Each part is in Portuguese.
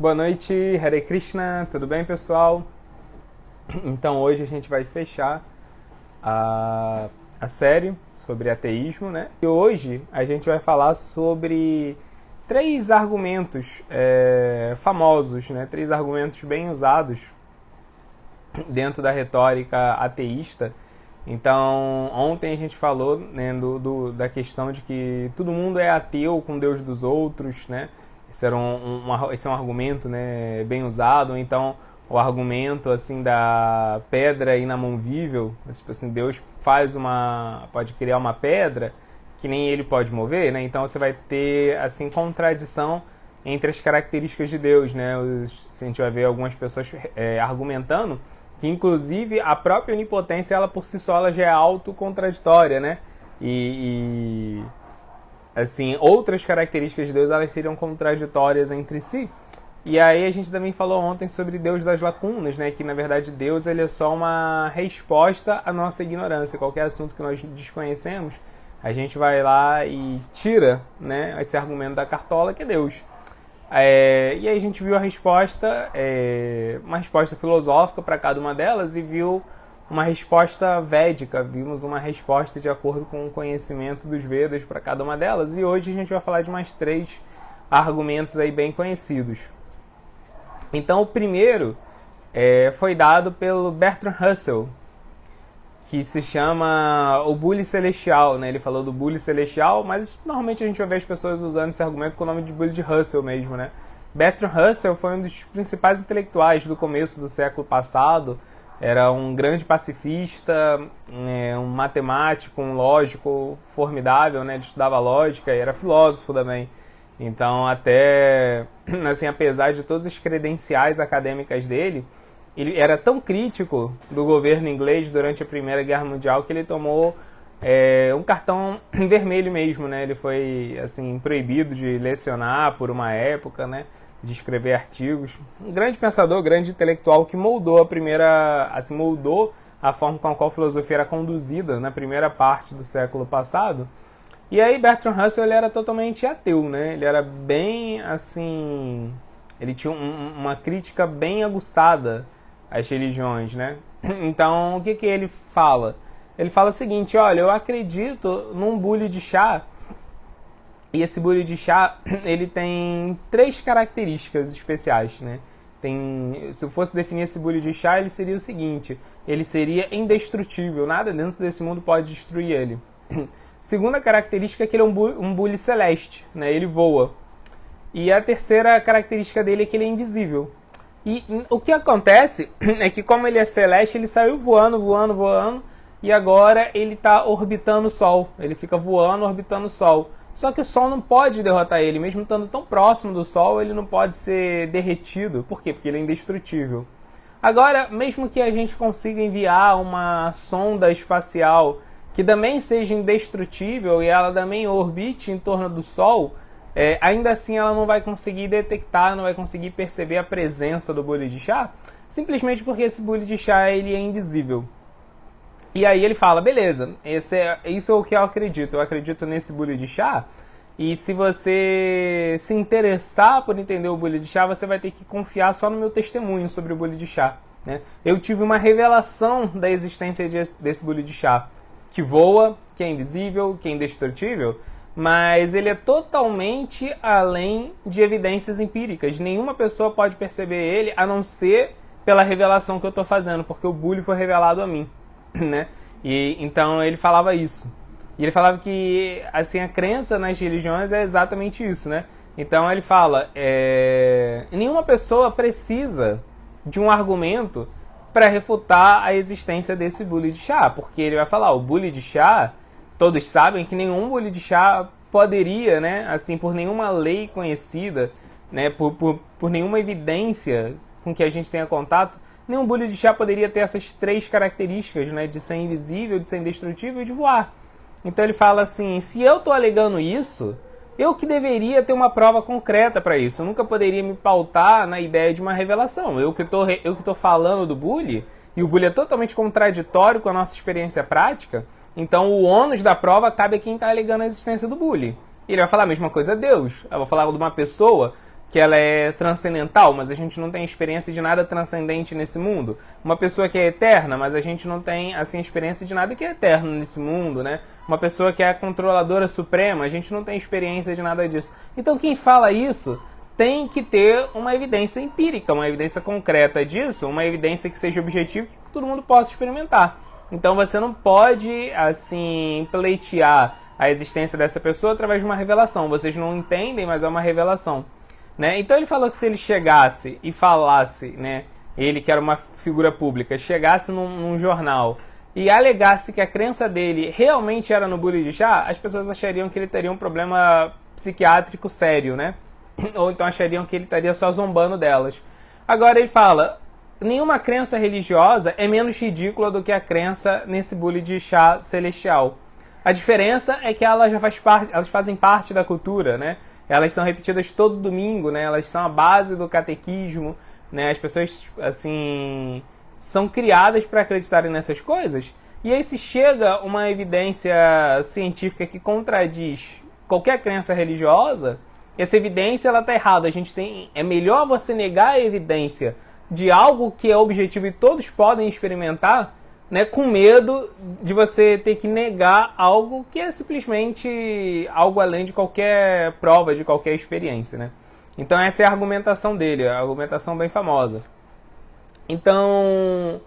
Boa noite, Hare Krishna, tudo bem, pessoal? Então hoje a gente vai fechar a série sobre ateísmo, né? E hoje a gente vai falar sobre três argumentos famosos, né? Três argumentos bem usados dentro da retórica ateísta. Então, ontem a gente falou, né, da questão de que todo mundo é ateu com Deus dos outros, né? Esse é um argumento, né, bem usado. Então, o argumento assim da pedra inamovível, tipo assim, Deus pode criar uma pedra que nem ele pode mover, né? Então você vai ter assim contradição entre as características de Deus, né? A gente vai ver algumas pessoas argumentando que inclusive a própria onipotência, ela por si só, ela já é autocontraditória, né? E assim, outras características de Deus, elas seriam contraditórias entre si. E aí a gente também falou ontem sobre Deus das lacunas, né? Que na verdade Deus, ele é só uma resposta à nossa ignorância. Qualquer assunto que nós desconhecemos, a gente vai lá e tira, né, esse argumento da cartola, que é Deus. E aí a gente viu a resposta, uma resposta filosófica para cada uma delas, e viu uma resposta védica, vimos uma resposta de acordo com o conhecimento dos Vedas para cada uma delas, e hoje a gente vai falar de mais três argumentos aí bem conhecidos. Então o primeiro foi dado pelo Bertrand Russell, que se chama o bule celestial, né? Ele falou do bule celestial, mas normalmente a gente vai ver as pessoas usando esse argumento com o nome de bule de Russell mesmo, né? Bertrand Russell foi um dos principais intelectuais do começo do século passado. Era um grande pacifista, um matemático, um lógico formidável, né? Ele estudava lógica e era filósofo também. Então, até assim, apesar de todas as credenciais acadêmicas dele, ele era tão crítico do governo inglês durante a Primeira Guerra Mundial que ele tomou um cartão vermelho mesmo, né? Ele foi assim, proibido de lecionar por uma época, né? De escrever artigos. Um grande pensador, grande intelectual que moldou moldou a forma com a qual a filosofia era conduzida na primeira parte do século passado. E aí Bertrand Russell, ele era totalmente ateu, né? Ele era bem assim, ele tinha uma crítica bem aguçada às religiões, né? Então, o que ele fala? Ele fala o seguinte: olha, eu acredito num bule de chá. E esse bule de chá, ele tem três características especiais, né? Se eu fosse definir esse bule de chá, ele seria o seguinte: ele seria indestrutível, nada dentro desse mundo pode destruir ele. Segunda característica é que ele é um bule celeste, né? Ele voa. E a terceira característica dele é que ele é invisível. E o que acontece é que, como ele é celeste, ele saiu voando, e agora ele está orbitando o Sol. Ele fica voando, orbitando o Sol. Só que o Sol não pode derrotar ele, mesmo estando tão próximo do Sol, ele não pode ser derretido. Por quê? Porque ele é indestrutível. Agora, mesmo que a gente consiga enviar uma sonda espacial que também seja indestrutível e ela também orbite em torno do Sol, ainda assim ela não vai conseguir detectar, não vai conseguir perceber a presença do bule de chá, simplesmente porque esse bule de chá, ele é invisível. E aí ele fala, beleza, isso é o que eu acredito nesse bule de chá, e se você se interessar por entender o bule de chá, você vai ter que confiar só no meu testemunho sobre o bule de chá, né? Eu tive uma revelação da existência desse bule de chá, que voa, que é invisível, que é indestrutível, mas ele é totalmente além de evidências empíricas. Nenhuma pessoa pode perceber ele, a não ser pela revelação que eu estou fazendo, porque o bule foi revelado a mim, né? E então ele falava isso. E ele falava que assim, a crença nas religiões é exatamente isso, né? Então ele fala, nenhuma pessoa precisa de um argumento para refutar a existência desse bule de chá, porque ele vai falar, o bule de chá, todos sabem que nenhum bule de chá poderia, né, assim, por nenhuma lei conhecida, né, por nenhuma evidência com que a gente tenha contato, nenhum bule de chá poderia ter essas três características, né, de ser invisível, de ser indestrutível e de voar. Então ele fala assim, se eu estou alegando isso, eu que deveria ter uma prova concreta para isso. Eu nunca poderia me pautar na ideia de uma revelação. Eu que estou falando do bule, e o bule é totalmente contraditório com a nossa experiência prática, então o ônus da prova cabe a quem está alegando a existência do bule. E ele vai falar a mesma coisa a Deus. Eu vou falar de uma pessoa que ela é transcendental, mas a gente não tem experiência de nada transcendente nesse mundo. Uma pessoa que é eterna, mas a gente não tem assim experiência de nada que é eterno nesse mundo, né? Uma pessoa que é a controladora suprema, a gente não tem experiência de nada disso. Então quem fala isso tem que ter uma evidência empírica, uma evidência concreta disso, uma evidência que seja objetiva, que todo mundo possa experimentar. Então você não pode, assim, pleitear a existência dessa pessoa através de uma revelação. Vocês não entendem, mas é uma revelação, né? Então ele falou que se ele chegasse e falasse, né, ele que era uma figura pública, chegasse num jornal e alegasse que a crença dele realmente era no bule de chá, as pessoas achariam que ele teria um problema psiquiátrico sério, né? Ou então achariam que ele estaria só zombando delas. Agora ele fala, nenhuma crença religiosa é menos ridícula do que a crença nesse bule de chá celestial. A diferença é que elas fazem parte da cultura, né? Elas são repetidas todo domingo, né? Elas são a base do catequismo, né? As pessoas, assim, são criadas para acreditarem nessas coisas. E aí se chega uma evidência científica que contradiz qualquer crença religiosa, essa evidência ela está errada. É melhor você negar a evidência de algo que é objetivo e todos podem experimentar, né, com medo de você ter que negar algo que é simplesmente algo além de qualquer prova, de qualquer experiência, né? Então essa é a argumentação dele, a argumentação bem famosa. Então,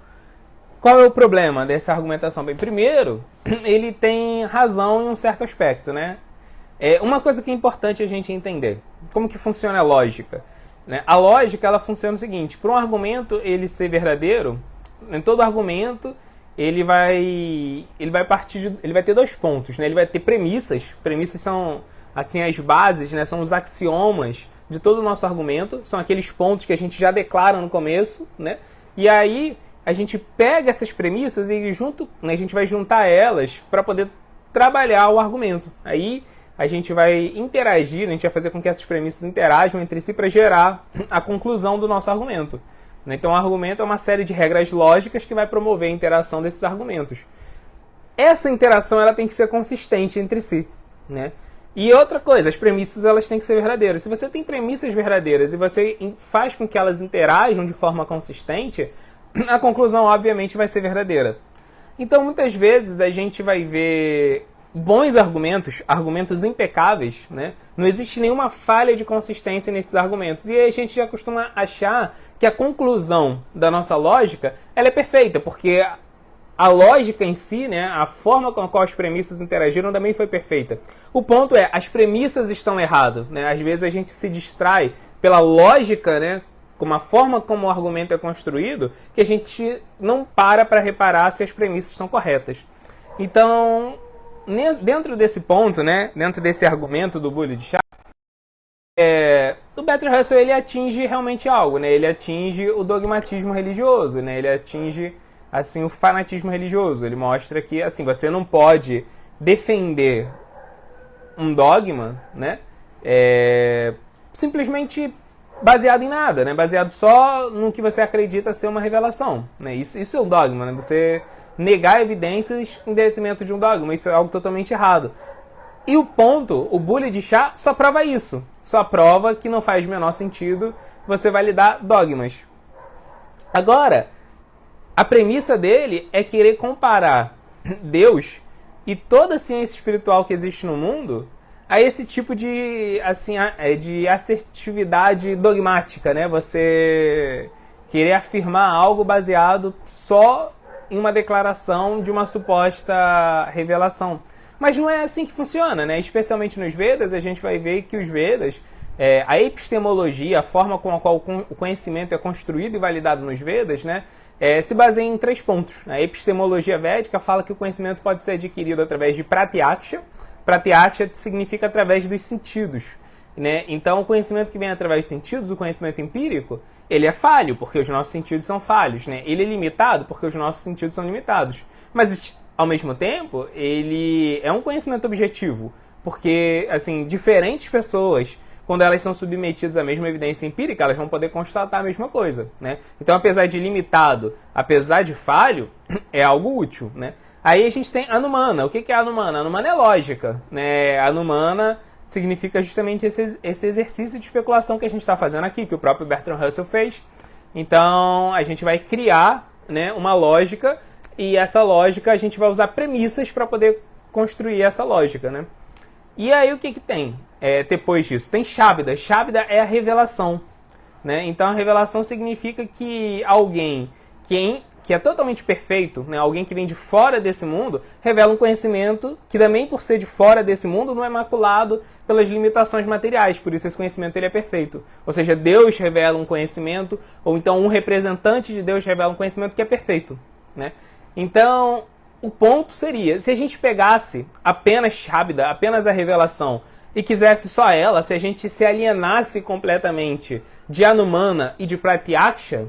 qual é o problema dessa argumentação? Bem, primeiro, ele tem razão em um certo aspecto, né? Uma coisa que é importante a gente entender, como que funciona a lógica, né? A lógica ela funciona o seguinte, para um argumento ele ser verdadeiro, em todo argumento ele vai ter dois pontos, né? Ele vai ter premissas são assim as bases, né? São os axiomas de todo o nosso argumento, são aqueles pontos que a gente já declara no começo, né? E aí a gente pega essas premissas e né, a gente vai juntar elas para poder trabalhar o argumento. Aí a gente vai interagir, a gente vai fazer com que essas premissas interajam entre si para gerar a conclusão do nosso argumento. Então o argumento é uma série de regras lógicas que vai promover a interação desses argumentos. Essa interação ela tem que ser consistente entre si, né? E outra coisa, as premissas elas têm que ser verdadeiras. Se você tem premissas verdadeiras e você faz com que elas interajam de forma consistente, a conclusão obviamente vai ser verdadeira. Então muitas vezes a gente vai ver bons argumentos impecáveis, né? Não existe nenhuma falha de consistência nesses argumentos. E aí a gente já costuma achar que a conclusão da nossa lógica ela é perfeita, porque a lógica em si, né, a forma com a qual as premissas interagiram também foi perfeita. O ponto é, as premissas estão erradas, né? Às vezes a gente se distrai pela lógica, né, com a forma como o argumento é construído, que a gente não para reparar se as premissas estão corretas. Então, dentro desse ponto, né, dentro desse argumento do bule de chá, o Bertrand Russell ele atinge realmente algo, né? Ele atinge o dogmatismo religioso, né? Ele atinge assim o fanatismo religioso. Ele mostra que assim você não pode defender um dogma, né? Simplesmente baseado em nada, né? Baseado só no que você acredita ser uma revelação, né? Isso é um dogma, né? Você negar evidências em detrimento de um dogma, isso é algo totalmente errado. E o bule de chá só prova isso. Só prova que não faz o menor sentido você validar dogmas. Agora, a premissa dele é querer comparar Deus e toda a ciência espiritual que existe no mundo a esse tipo de, assim, de assertividade dogmática, né? Você querer afirmar algo baseado só em uma declaração de uma suposta revelação. Mas não é assim que funciona, né? Especialmente nos Vedas, a gente vai ver que os Vedas, a epistemologia, a forma com a qual o conhecimento é construído e validado nos Vedas, né, se baseia em 3 pontos. A epistemologia védica fala que o conhecimento pode ser adquirido através de pratyaksha. Pratyaksha significa através dos sentidos, né? Então, o conhecimento que vem através dos sentidos, o conhecimento empírico, ele é falho, porque os nossos sentidos são falhos, né? Ele é limitado, porque os nossos sentidos são limitados. Mas, ao mesmo tempo, ele é um conhecimento objetivo, porque, assim, diferentes pessoas, quando elas são submetidas à mesma evidência empírica, elas vão poder constatar a mesma coisa, né? Então, apesar de limitado, apesar de falho, é algo útil, né? Aí a gente tem Anumana. O que é Anumana? Anumana é lógica, né? Anumana significa justamente esse exercício de especulação que a gente está fazendo aqui, que o próprio Bertrand Russell fez. Então, a gente vai criar, né, uma lógica, e essa lógica a gente vai usar premissas para poder construir essa lógica, né? E aí o que tem depois disso? Tem Shabda. Shabda é a revelação, né? Então a revelação significa que alguém que é totalmente perfeito, né? Alguém que vem de fora desse mundo, revela um conhecimento que também por ser de fora desse mundo não é maculado pelas limitações materiais, por isso esse conhecimento ele é perfeito. Ou seja, Deus revela um conhecimento, ou então um representante de Deus revela um conhecimento que é perfeito, né? Então, o ponto seria, se a gente pegasse apenas Shabda, apenas a revelação, e quisesse só ela, se a gente se alienasse completamente de Anumana e de Pratyaksha,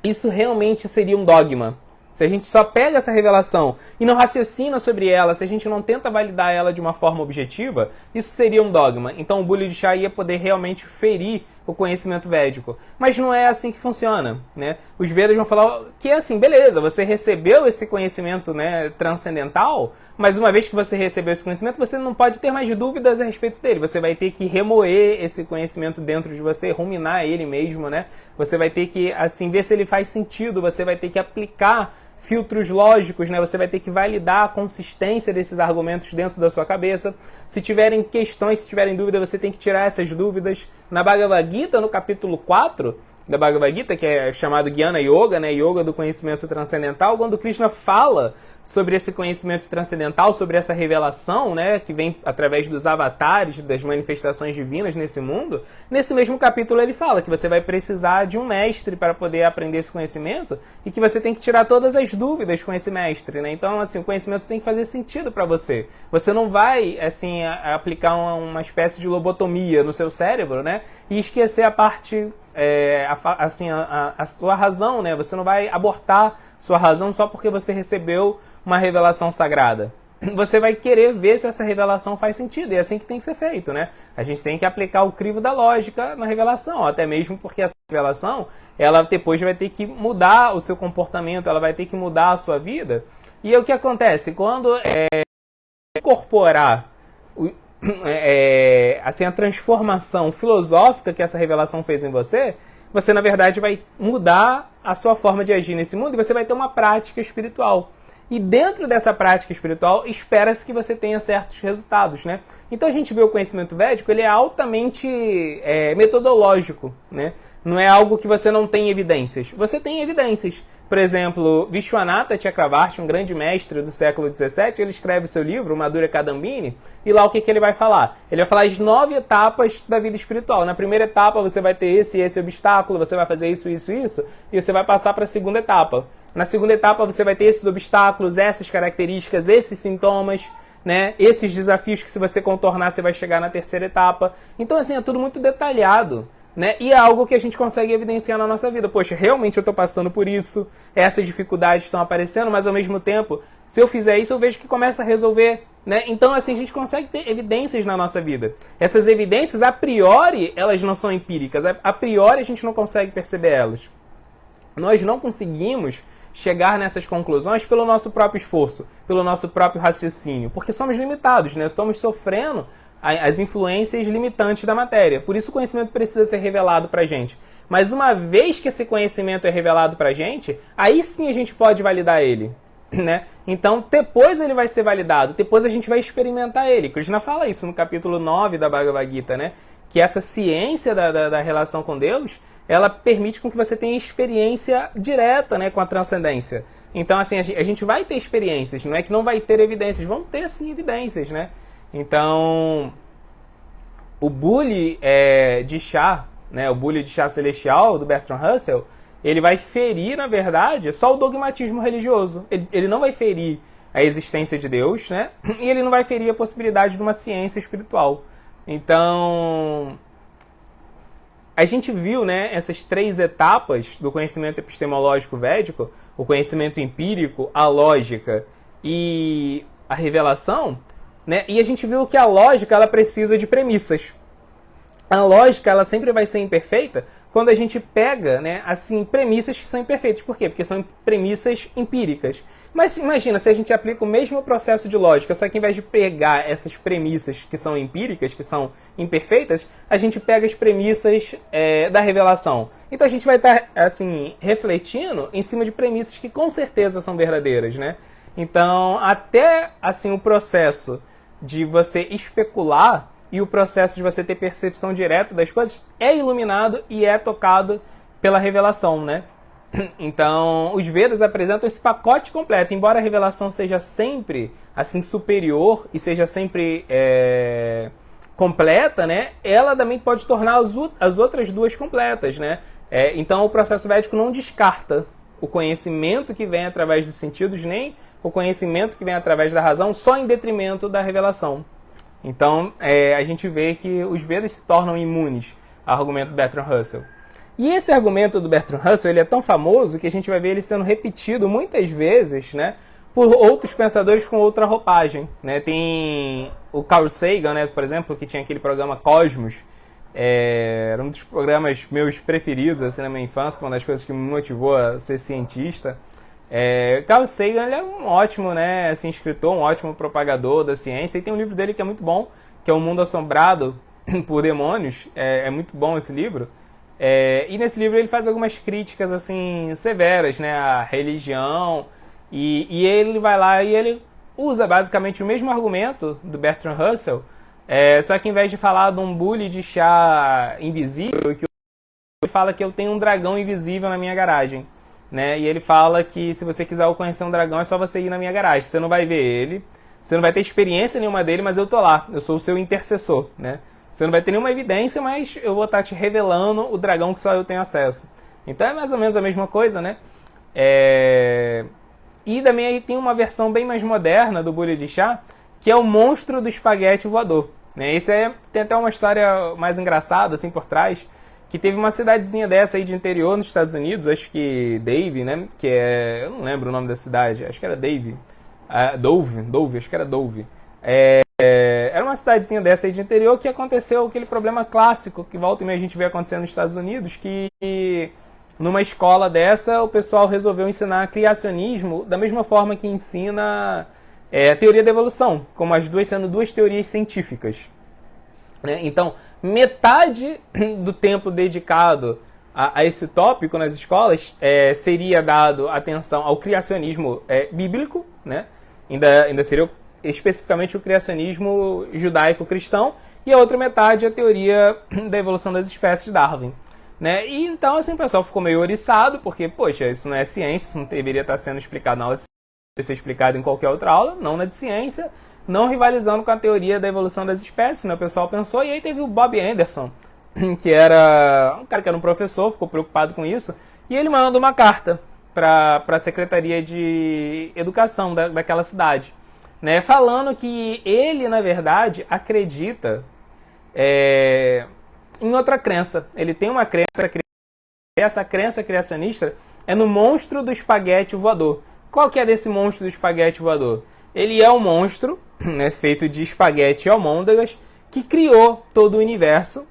isso realmente seria um dogma. Se a gente só pega essa revelação e não raciocina sobre ela, se a gente não tenta validar ela de uma forma objetiva, isso seria um dogma. Então o Bullhe de Shah ia poder realmente ferir o conhecimento védico. Mas não é assim que funciona, né? Os Vedas vão falar que é assim, beleza, você recebeu esse conhecimento, né, transcendental, mas uma vez que você recebeu esse conhecimento, você não pode ter mais dúvidas a respeito dele. Você vai ter que remoer esse conhecimento dentro de você, ruminar ele mesmo, né? Você vai ter que, assim, ver se ele faz sentido, você vai ter que aplicar filtros lógicos, né? Você vai ter que validar a consistência desses argumentos dentro da sua cabeça. Se tiverem questões, se tiverem dúvida, você tem que tirar essas dúvidas. Na Bhagavad Gita, no capítulo 4 da Bhagavad Gita, que é chamado Jnana Yoga, né? Yoga do conhecimento transcendental, quando Krishna fala sobre esse conhecimento transcendental, sobre essa revelação, né, que vem através dos avatares, das manifestações divinas nesse mundo, nesse mesmo capítulo ele fala que você vai precisar de um mestre para poder aprender esse conhecimento e que você tem que tirar todas as dúvidas com esse mestre, né? Então, assim, o conhecimento tem que fazer sentido para você. Você não vai, assim, aplicar uma espécie de lobotomia no seu cérebro, né, e esquecer a parte a sua razão, né? Você não vai abortar sua razão só porque você recebeu uma revelação sagrada. Você vai querer ver se essa revelação faz sentido, e é assim que tem que ser feito, né? A gente tem que aplicar o crivo da lógica na revelação, até mesmo porque essa revelação, ela depois vai ter que mudar o seu comportamento, ela vai ter que mudar a sua vida. E o que acontece? Quando incorporar assim, a transformação filosófica que essa revelação fez em você, você na verdade vai mudar a sua forma de agir nesse mundo e você vai ter uma prática espiritual. E dentro dessa prática espiritual, espera-se que você tenha certos resultados, né? Então a gente vê o conhecimento védico, ele é altamente metodológico, né? Não é algo que você não tem evidências. Você tem evidências. Por exemplo, Vishwanatha Chakravarti, um grande mestre do século XVII, ele escreve o seu livro, Madhurya Kadambini, e lá o que ele vai falar? Ele vai falar as 9 etapas da vida espiritual. Na primeira etapa você vai ter esse e esse obstáculo, você vai fazer isso, isso, isso, e você vai passar para a segunda etapa. Na segunda etapa você vai ter esses obstáculos, essas características, esses sintomas, né? Esses desafios que se você contornar você vai chegar na terceira etapa. Então assim, é tudo muito detalhado, né? E é algo que a gente consegue evidenciar na nossa vida. Poxa, realmente eu estou passando por isso, essas dificuldades estão aparecendo, mas ao mesmo tempo, se eu fizer isso, eu vejo que começa a resolver, né? Então, assim, a gente consegue ter evidências na nossa vida. Essas evidências, a priori, elas não são empíricas. A priori, a gente não consegue perceber elas. Nós não conseguimos chegar nessas conclusões pelo nosso próprio esforço, pelo nosso próprio raciocínio, porque somos limitados, né? Estamos sofrendo as influências limitantes da matéria. Por isso o conhecimento precisa ser revelado para a gente. Mas uma vez que esse conhecimento é revelado para a gente, aí sim a gente pode validar ele, né? Então, depois ele vai ser validado, depois a gente vai experimentar ele. Krishna fala isso no capítulo 9 da Bhagavad Gita, né? Que essa ciência da relação com Deus, ela permite com que você tenha experiência direta, né, com a transcendência. Então, assim, a gente vai ter experiências, não é que não vai ter evidências, vão ter, sim, evidências, né? Então, o Bullhe de Shah, né, o Bullhe de Shah celestial, do Bertrand Russell, ele vai ferir, na verdade, só o dogmatismo religioso. Ele não vai ferir a existência de Deus, né? E ele não vai ferir a possibilidade de uma ciência espiritual. Então, a gente viu, né, essas 3 etapas do conhecimento epistemológico védico, o conhecimento empírico, a lógica e a revelação, né? E a gente viu que a lógica ela precisa de premissas. A lógica ela sempre vai ser imperfeita quando a gente pega, né, assim, premissas que são imperfeitas. Por quê? Porque são premissas empíricas. Mas imagina, se a gente aplica o mesmo processo de lógica, só que ao invés de pegar essas premissas que são empíricas, que são imperfeitas, a gente pega as premissas da revelação. Então a gente vai estar, assim, refletindo em cima de premissas que com certeza são verdadeiras, né? Então, até, assim, o processo de você especular e o processo de você ter percepção direta das coisas é iluminado e é tocado pela revelação, né? Então, os Vedas apresentam esse pacote completo. Embora a revelação seja sempre assim superior e seja sempre completa, né? Ela também pode tornar as outras duas completas, né? Então, o processo védico não descarta o conhecimento que vem através dos sentidos, nem o conhecimento que vem através da razão, só em detrimento da revelação. Então, a gente vê que os Vedas se tornam imunes ao argumento do Bertrand Russell. E esse argumento do Bertrand Russell ele é tão famoso que a gente vai ver ele sendo repetido muitas vezes, né, por outros pensadores com outra roupagem, né? Tem o Carl Sagan, né, por exemplo, que tinha aquele programa Cosmos. Era um dos programas meus preferidos assim, na minha infância, uma das coisas que me motivou a ser cientista. Carl Sagan ele é um ótimo, né, assim, escritor, um ótimo propagador da ciência, e tem um livro dele que é muito bom, que é O Mundo Assombrado por Demônios. É muito bom esse livro. E nesse livro ele faz algumas críticas assim severas, né, à religião, e ele vai lá e ele usa basicamente o mesmo argumento do Bertrand Russell, só que em vez de falar de um bule de chá invisível, ele fala que eu tenho um dragão invisível na minha garagem. Né? E ele fala que se você quiser conhecer um dragão é só você ir na minha garagem. Você não vai ver ele, você não vai ter experiência nenhuma dele, mas eu tô lá, eu sou o seu intercessor, né? Você não vai ter nenhuma evidência, mas eu vou estar te revelando o dragão que só eu tenho acesso. Então é mais ou menos a mesma coisa, né? E também aí tem uma versão bem mais moderna do bule de chá, que é o monstro do espaguete voador, né? Esse tem até uma história mais engraçada assim por trás, que teve uma cidadezinha dessa aí de interior nos Estados Unidos, acho que Dave, né? Que eu não lembro o nome da cidade, acho que era Dave. Dove, acho que era Dove. Era uma cidadezinha dessa aí de interior que aconteceu aquele problema clássico que volta e meia a gente vê acontecendo nos Estados Unidos, que numa escola dessa o pessoal resolveu ensinar criacionismo da mesma forma que ensina a teoria da evolução, como as duas sendo duas teorias científicas. Né? Então, metade do tempo dedicado a esse tópico nas escolas seria dado atenção ao criacionismo bíblico, né? Ainda seria especificamente o criacionismo judaico-cristão, e a outra metade a teoria da evolução das espécies de Darwin. Né? E então assim, o pessoal ficou meio oriçado, porque, poxa, isso não é ciência, isso não deveria estar sendo explicado na aula de ciência, ser explicado em qualquer outra aula, não na de ciência, não rivalizando com a teoria da evolução das espécies, né? O pessoal pensou, e aí teve o Bob Anderson, que era um cara que era um professor, ficou preocupado com isso, e ele manda uma carta para a Secretaria de Educação daquela cidade, né? Falando que ele, na verdade, acredita em outra crença. Ele tem uma crença, essa crença criacionista é no monstro do espaguete voador. Qual que é desse monstro do espaguete voador? Ele é um monstro, né, feito de espaguete e almôndegas, que criou todo o universo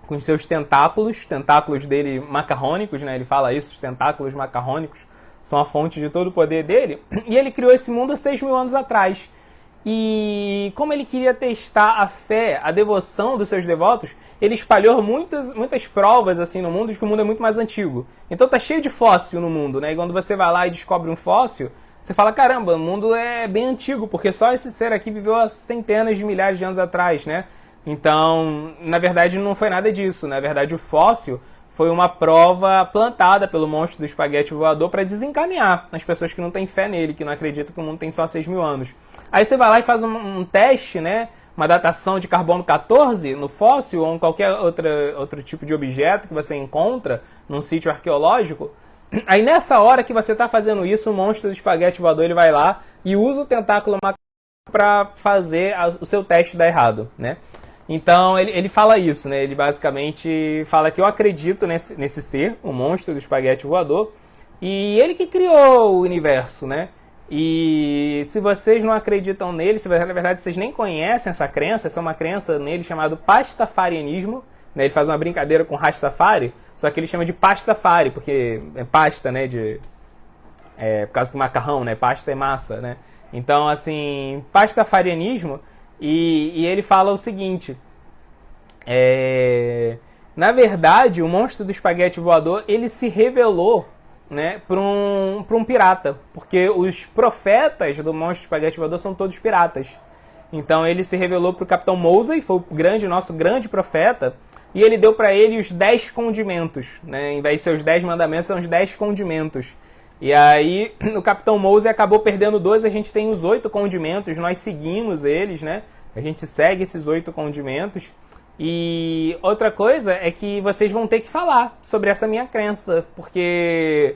com seus tentáculos dele macarrônicos, né? Ele fala isso, os tentáculos macarrônicos são a fonte de todo o poder dele. E ele criou esse mundo há 6.000 anos atrás. E como ele queria testar a fé, a devoção dos seus devotos, ele espalhou muitas provas assim no mundo de que o mundo é muito mais antigo. Então tá cheio de fóssil no mundo, né? E quando você vai lá e descobre um fóssil, você fala, caramba, o mundo é bem antigo, porque só esse ser aqui viveu há centenas de milhares de anos atrás, né? Então, na verdade, não foi nada disso. Na verdade, o fóssil foi uma prova plantada pelo monstro do espaguete voador para desencaminhar as pessoas que não têm fé nele, que não acreditam que o mundo tem só 6.000 anos. Aí você vai lá e faz um teste, né? Uma datação de carbono 14 no fóssil ou em qualquer outro tipo de objeto que você encontra num sítio arqueológico. Aí nessa hora que você está fazendo isso, o monstro do espaguete voador ele vai lá e usa o tentáculo para fazer o seu teste dar errado, né? Então ele fala isso, né? Ele basicamente fala que eu acredito nesse ser, o monstro do espaguete voador, e ele que criou o universo, né? E se vocês não acreditam nele, se na verdade vocês nem conhecem essa é uma crença nele chamado pastafarianismo, né? Ele faz uma brincadeira com Rastafari, só que ele chama de pastafari, porque é pasta, né? Por causa do macarrão, né? Pasta é massa, né? Então, assim, pastafarianismo, e ele fala o seguinte, na verdade, o monstro do espaguete voador, ele se revelou, né, para um pirata, porque os profetas do monstro do espaguete voador são todos piratas. Então ele se revelou para o Capitão Mosey, foi o nosso grande profeta, e ele deu para ele os 10 condimentos, né? Em vez de ser os 10 mandamentos, são os 10 condimentos. E aí o Capitão Mosey acabou perdendo 2, a gente tem os 8 condimentos, nós seguimos eles, né? A gente segue esses 8 condimentos. E outra coisa é que vocês vão ter que falar sobre essa minha crença, porque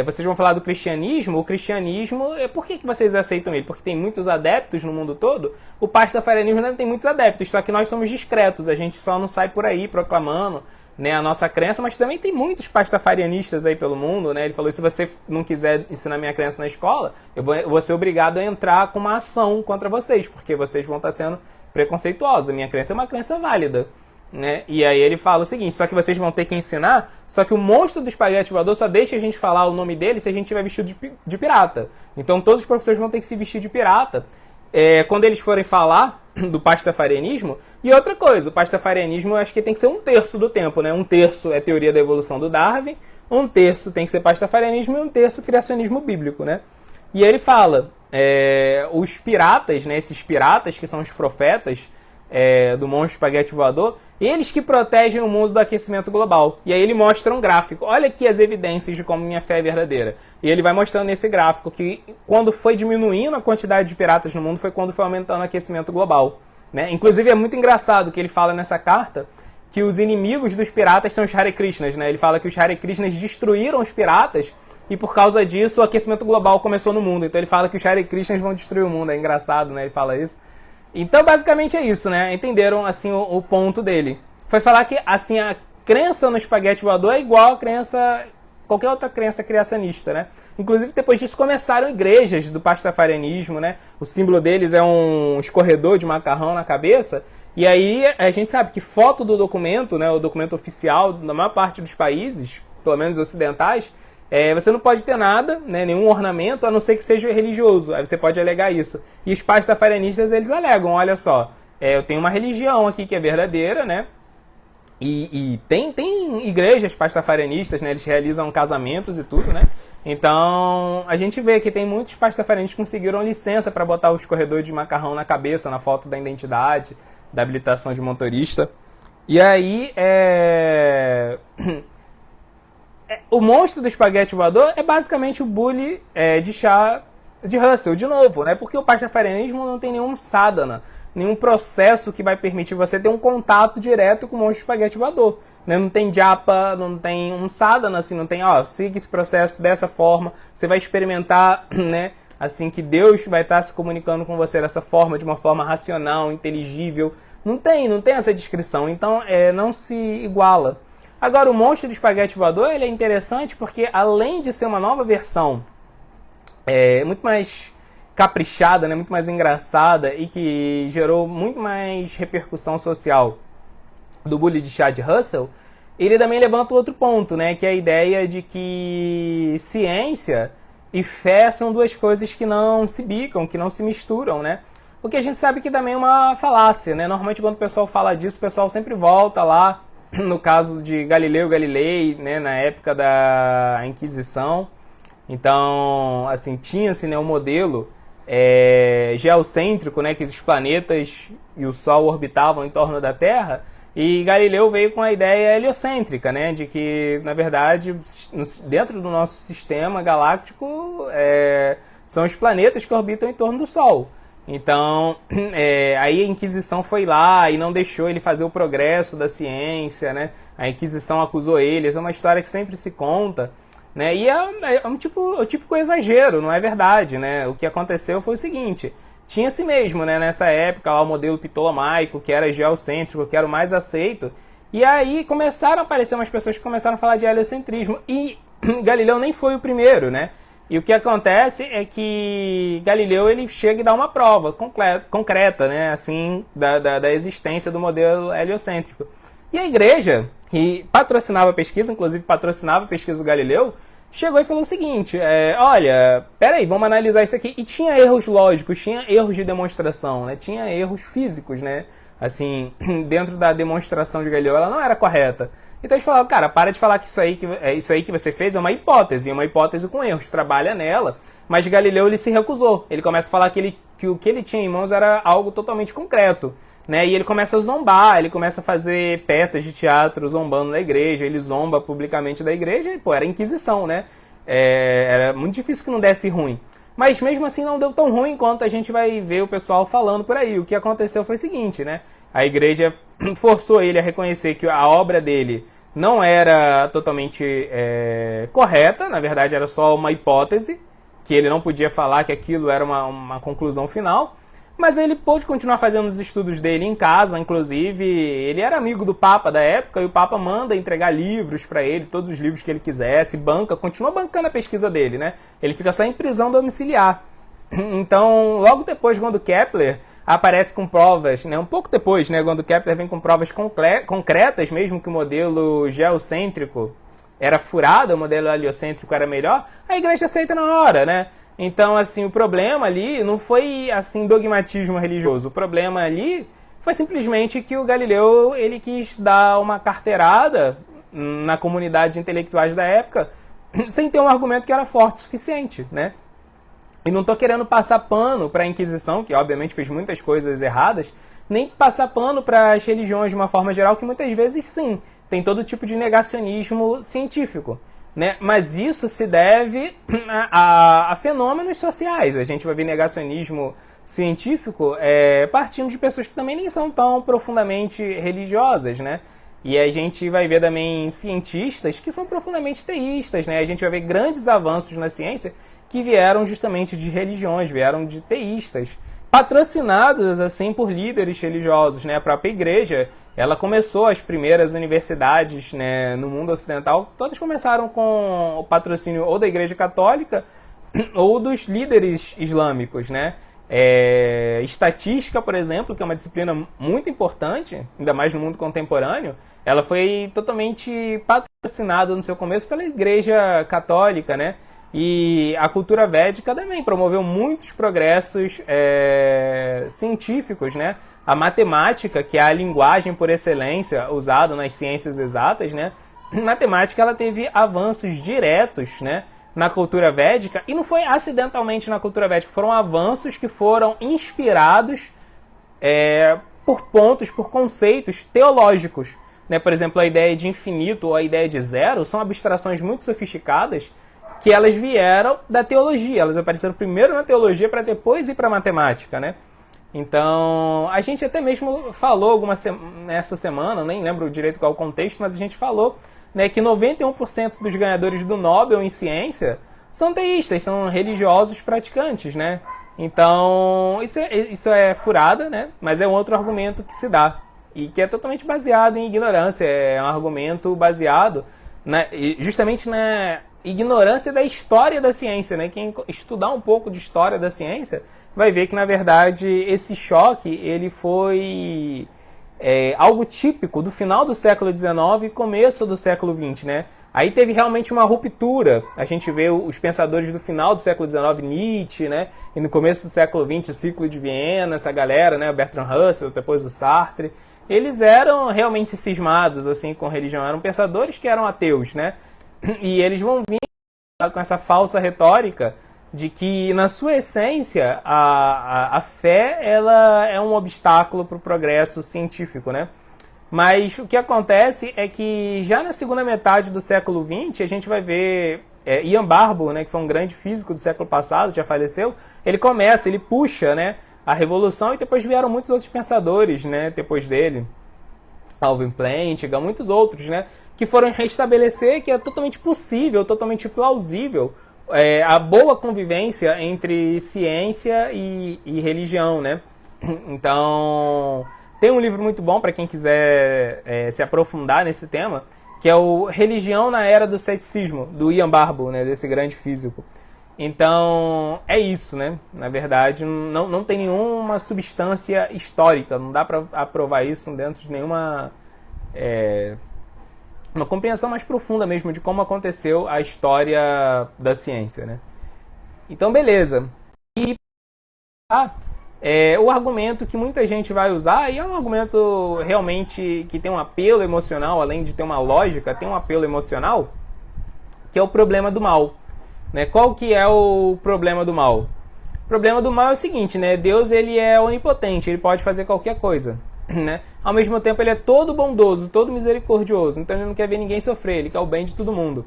vocês vão falar do cristianismo. O cristianismo, por que vocês aceitam ele? Porque tem muitos adeptos no mundo todo. O pastafarianismo não tem muitos adeptos, só que nós somos discretos, a gente só não sai por aí proclamando, né, a nossa crença, mas também tem muitos pastafarianistas aí pelo mundo, né? Ele falou, se você não quiser ensinar minha crença na escola, eu vou ser obrigado a entrar com uma ação contra vocês, porque vocês vão estar sendo preconceituosa. Minha crença é uma crença válida, né? E aí ele fala o seguinte, só que vocês vão ter que ensinar, só que o monstro do espaguete voador só deixa a gente falar o nome dele se a gente tiver vestido de pirata. Então todos os professores vão ter que se vestir de pirata quando eles forem falar do pastafarianismo. E outra coisa, o pastafarianismo eu acho que tem que ser 1/3 do tempo, né? 1/3 é teoria da evolução do Darwin, 1/3 tem que ser pastafarianismo e 1/3 criacionismo bíblico, né? E ele fala, os piratas, né, esses piratas que são os profetas do monstro espaguete voador, eles que protegem o mundo do aquecimento global. E aí ele mostra um gráfico. Olha aqui as evidências de como minha fé é verdadeira. E ele vai mostrando nesse gráfico que quando foi diminuindo a quantidade de piratas no mundo foi quando foi aumentando o aquecimento global, né? Inclusive é muito engraçado que ele fala nessa carta que os inimigos dos piratas são os Hare Krishnas, né? Ele fala que os Hare Krishnas destruíram os piratas e por causa disso o aquecimento global começou no mundo. Então ele fala que os Hare Krishnas vão destruir o mundo. É engraçado, né? Ele fala isso. Então basicamente é isso, né? Entenderam assim o ponto dele. Foi falar que assim a crença no espaguete voador é igual a crença, qualquer outra crença criacionista, né? Inclusive depois disso começaram igrejas do pastafarianismo, né? O símbolo deles é um escorredor de macarrão na cabeça. E aí a gente sabe que foto do documento, né, o documento oficial da maior parte dos países, pelo menos ocidentais, você não pode ter nada, né, nenhum ornamento, a não ser que seja religioso. Aí você pode alegar isso. E os pastafarianistas, eles alegam, olha só, eu tenho uma religião aqui que é verdadeira, né? E tem igrejas pastafarianistas, né? Eles realizam casamentos e tudo, né? Então, a gente vê que tem muitos pastafarianistas que conseguiram licença para botar o escorredor de macarrão na cabeça, na foto da identidade, da habilitação de motorista. E aí, o monstro do espaguete voador é basicamente o bully de chá de Russell, de novo, né? Porque o pastafarianismo não tem nenhum sadhana, nenhum processo que vai permitir você ter um contato direto com o monstro de espaguete voador, né? Não tem japa, não tem um sadhana, assim, não tem, siga esse processo dessa forma, você vai experimentar, né? Assim, que Deus vai estar se comunicando com você dessa forma, de uma forma racional, inteligível. Não tem essa descrição, então não se iguala. Agora, o monstro do espaguete voador, ele é interessante porque, além de ser uma nova versão muito mais caprichada, né, muito mais engraçada e que gerou muito mais repercussão social do bully de chá de Russell, ele também levanta outro ponto, né, que é a ideia de que ciência e fé são duas coisas que não se bicam, que não se misturam, né? O que a gente sabe que também é uma falácia, né? Normalmente quando o pessoal fala disso, o pessoal sempre volta lá no caso de Galileu Galilei, né, na época da Inquisição. Então, assim, tinha-se, né, um modelo geocêntrico, né, que os planetas e o Sol orbitavam em torno da Terra, e Galileu veio com a ideia heliocêntrica, né, de que, na verdade, dentro do nosso sistema galáctico, são os planetas que orbitam em torno do Sol. Então, aí a Inquisição foi lá e não deixou ele fazer o progresso da ciência, né? A Inquisição acusou ele, essa é uma história que sempre se conta, né? E é um típico exagero, não é verdade, né? O que aconteceu foi o seguinte, tinha-se mesmo, né, nessa época lá o modelo ptolomaico, que era geocêntrico, que era o mais aceito, e aí começaram a aparecer umas pessoas que começaram a falar de heliocentrismo, e Galileu nem foi o primeiro, né? E o que acontece é que Galileu ele chega e dá uma prova concreta, né, assim, da existência do modelo heliocêntrico. E a igreja, que patrocinava a pesquisa, inclusive patrocinava a pesquisa do Galileu, chegou e falou o seguinte, olha, peraí, vamos analisar isso aqui. E tinha erros lógicos, tinha erros de demonstração, né? Tinha erros físicos, né? Assim, dentro da demonstração de Galileu, ela não era correta. Então eles falaram, cara, para de falar que isso aí que você fez é uma hipótese com erros, trabalha nela. Mas Galileu, ele se recusou. Ele começa a falar que o que ele tinha em mãos era algo totalmente concreto. Né? E ele começa a zombar, ele começa a fazer peças de teatro zombando da igreja, ele zomba publicamente da igreja, e, pô, era Inquisição, né? Era muito difícil que não desse ruim. Mas mesmo assim não deu tão ruim quanto a gente vai ver o pessoal falando por aí. O que aconteceu foi o seguinte, né? A igreja forçou ele a reconhecer que a obra dele não era totalmente correta, na verdade era só uma hipótese, que ele não podia falar que aquilo era uma conclusão final. Mas ele pôde continuar fazendo os estudos dele em casa, inclusive ele era amigo do Papa da época, e o Papa manda entregar livros para ele, todos os livros que ele quisesse, continua bancando a pesquisa dele, né? Ele fica só em prisão domiciliar. Então, logo depois, quando Kepler aparece com provas, né, um pouco depois, né, quando Kepler vem com provas concretas, mesmo que o modelo geocêntrico era furado, o modelo heliocêntrico era melhor, a igreja aceita na hora, né? Então, assim, o problema ali não foi, assim, dogmatismo religioso. O problema ali foi simplesmente que o Galileu, ele quis dar uma carteirada na comunidade de intelectuais da época sem ter um argumento que era forte o suficiente, né? E não estou querendo passar pano para a Inquisição, que obviamente fez muitas coisas erradas, nem passar pano para as religiões de uma forma geral, que muitas vezes, sim, tem todo tipo de negacionismo científico. Né? Mas isso se deve a fenômenos sociais. A gente vai ver negacionismo científico partindo de pessoas que também nem são tão profundamente religiosas, né? E a gente vai ver também cientistas que são profundamente teístas, né? A gente vai ver grandes avanços na ciência que vieram justamente de religiões, vieram de teístas, patrocinados assim por líderes religiosos, né? A própria igreja, ela começou as primeiras universidades, né, no mundo ocidental, todas começaram com o patrocínio ou da Igreja Católica ou dos líderes islâmicos, né? Estatística, por exemplo, que é uma disciplina muito importante, ainda mais no mundo contemporâneo, ela foi totalmente patrocinada no seu começo pela Igreja Católica, né? E a cultura védica também promoveu muitos progressos científicos, né? A matemática, que é a linguagem por excelência usada nas ciências exatas, né? A matemática, ela teve avanços diretos, né, na cultura védica, e não foi acidentalmente na cultura védica, foram avanços que foram inspirados por pontos, por conceitos teológicos. Né? Por exemplo, a ideia de infinito ou a ideia de zero são abstrações muito sofisticadas que elas vieram da teologia. Elas apareceram primeiro na teologia para depois ir para a matemática, né? Então, a gente até mesmo falou nessa semana, nem lembro direito qual o contexto, mas a gente falou, né, que 91% dos ganhadores do Nobel em ciência são teístas, são religiosos praticantes, né? Então, isso é furada, né? Mas é um outro argumento que se dá e que é totalmente baseado em ignorância. É um argumento baseado justamente na ignorância da história da ciência, né? Quem estudar um pouco de história da ciência vai ver que, na verdade, esse choque ele foi algo típico do final do século XIX e começo do século XX, né? Aí teve realmente uma ruptura. A gente vê os pensadores do final do século XIX, Nietzsche, né? E no começo do século XX, o Ciclo de Viena, essa galera, né? O Bertrand Russell, depois o Sartre. Eles eram realmente cismados assim, com religião. Eram pensadores que eram ateus, né? E eles vão vir com essa falsa retórica de que, na sua essência, a fé ela é um obstáculo para o progresso científico, né? Mas o que acontece é que já na segunda metade do século XX, a gente vai ver Ian Barbour, né, que foi um grande físico do século passado, já faleceu, ele puxa, né, a revolução, e depois vieram muitos outros pensadores, né, depois dele, Alvin Plantinga, muitos outros, né, que foram restabelecer que é totalmente possível, totalmente plausível a boa convivência entre ciência e religião, né? Então, tem um livro muito bom para quem quiser se aprofundar nesse tema, que é o Religião na Era do Ceticismo, do Ian Barbour, né, desse grande físico. Então, é isso, né? Na verdade, não tem nenhuma substância histórica, não dá para aprovar isso dentro de nenhuma uma compreensão mais profunda mesmo de como aconteceu a história da ciência, né? Então, beleza. E o argumento que muita gente vai usar, e é um argumento realmente que tem um apelo emocional, além de ter uma lógica, tem um apelo emocional, que é o problema do mal. Né? Qual que é o problema do mal? O problema do mal é o seguinte, né? Deus, ele é onipotente, ele pode fazer qualquer coisa. Né? Ao mesmo tempo, ele é todo bondoso, todo misericordioso, então ele não quer ver ninguém sofrer, ele quer o bem de todo mundo.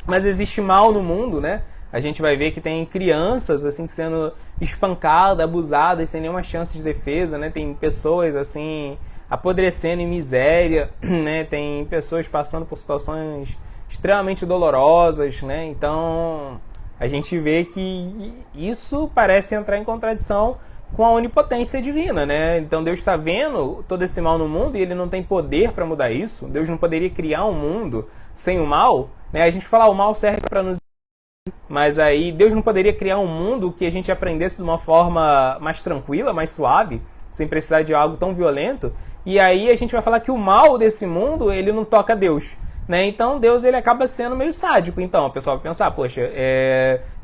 Mas existe mal no mundo, né? A gente vai ver que tem crianças assim sendo espancadas, abusadas, sem nenhuma chance de defesa, né? Tem pessoas assim apodrecendo em miséria, né? Tem pessoas passando por situações extremamente dolorosas, né? Então a gente vê que isso parece entrar em contradição com a onipotência divina, né? Então Deus está vendo todo esse mal no mundo e ele não tem poder para mudar isso. Deus não poderia criar um mundo sem o mal, né? A gente fala o mal serve para nos... Mas aí Deus não poderia criar um mundo que a gente aprendesse de uma forma mais tranquila, mais suave, sem precisar de algo tão violento. E aí a gente vai falar que o mal desse mundo, ele não toca Deus. Né? Então Deus, ele acaba sendo meio sádico. Então o pessoal vai pensar, poxa,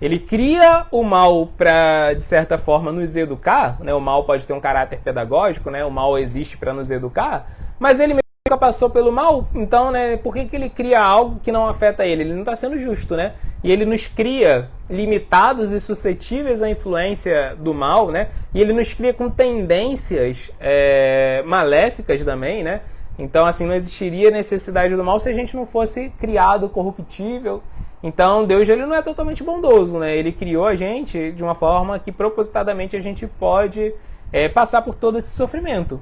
ele cria o mal para, de certa forma, nos educar, né? O mal pode ter um caráter pedagógico, né? O mal existe para nos educar, mas ele mesmo nunca passou pelo mal, então, né, por que ele cria algo que não afeta ele? Ele não está sendo justo, né? E ele nos cria limitados e suscetíveis à influência do mal, né? E ele nos cria com tendências maléficas também, né? Então, assim, não existiria necessidade do mal se a gente não fosse criado corruptível. Então, Deus, ele não é totalmente bondoso, né? Ele criou a gente de uma forma que, propositadamente, a gente pode passar por todo esse sofrimento.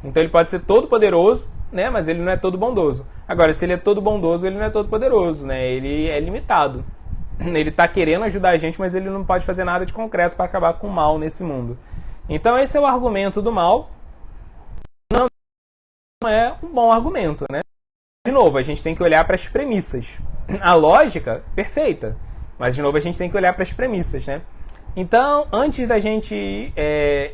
Então, ele pode ser todo poderoso, né? Mas ele não é todo bondoso. Agora, se ele é todo bondoso, ele não é todo poderoso, né? Ele é limitado. Ele está querendo ajudar a gente, mas ele não pode fazer nada de concreto para acabar com o mal nesse mundo. Então, esse é o argumento do mal. Não é um bom argumento, né? De novo, a gente tem que olhar para as premissas. A lógica, perfeita. Mas, de novo, a gente tem que olhar para as premissas, né? Então, antes da gente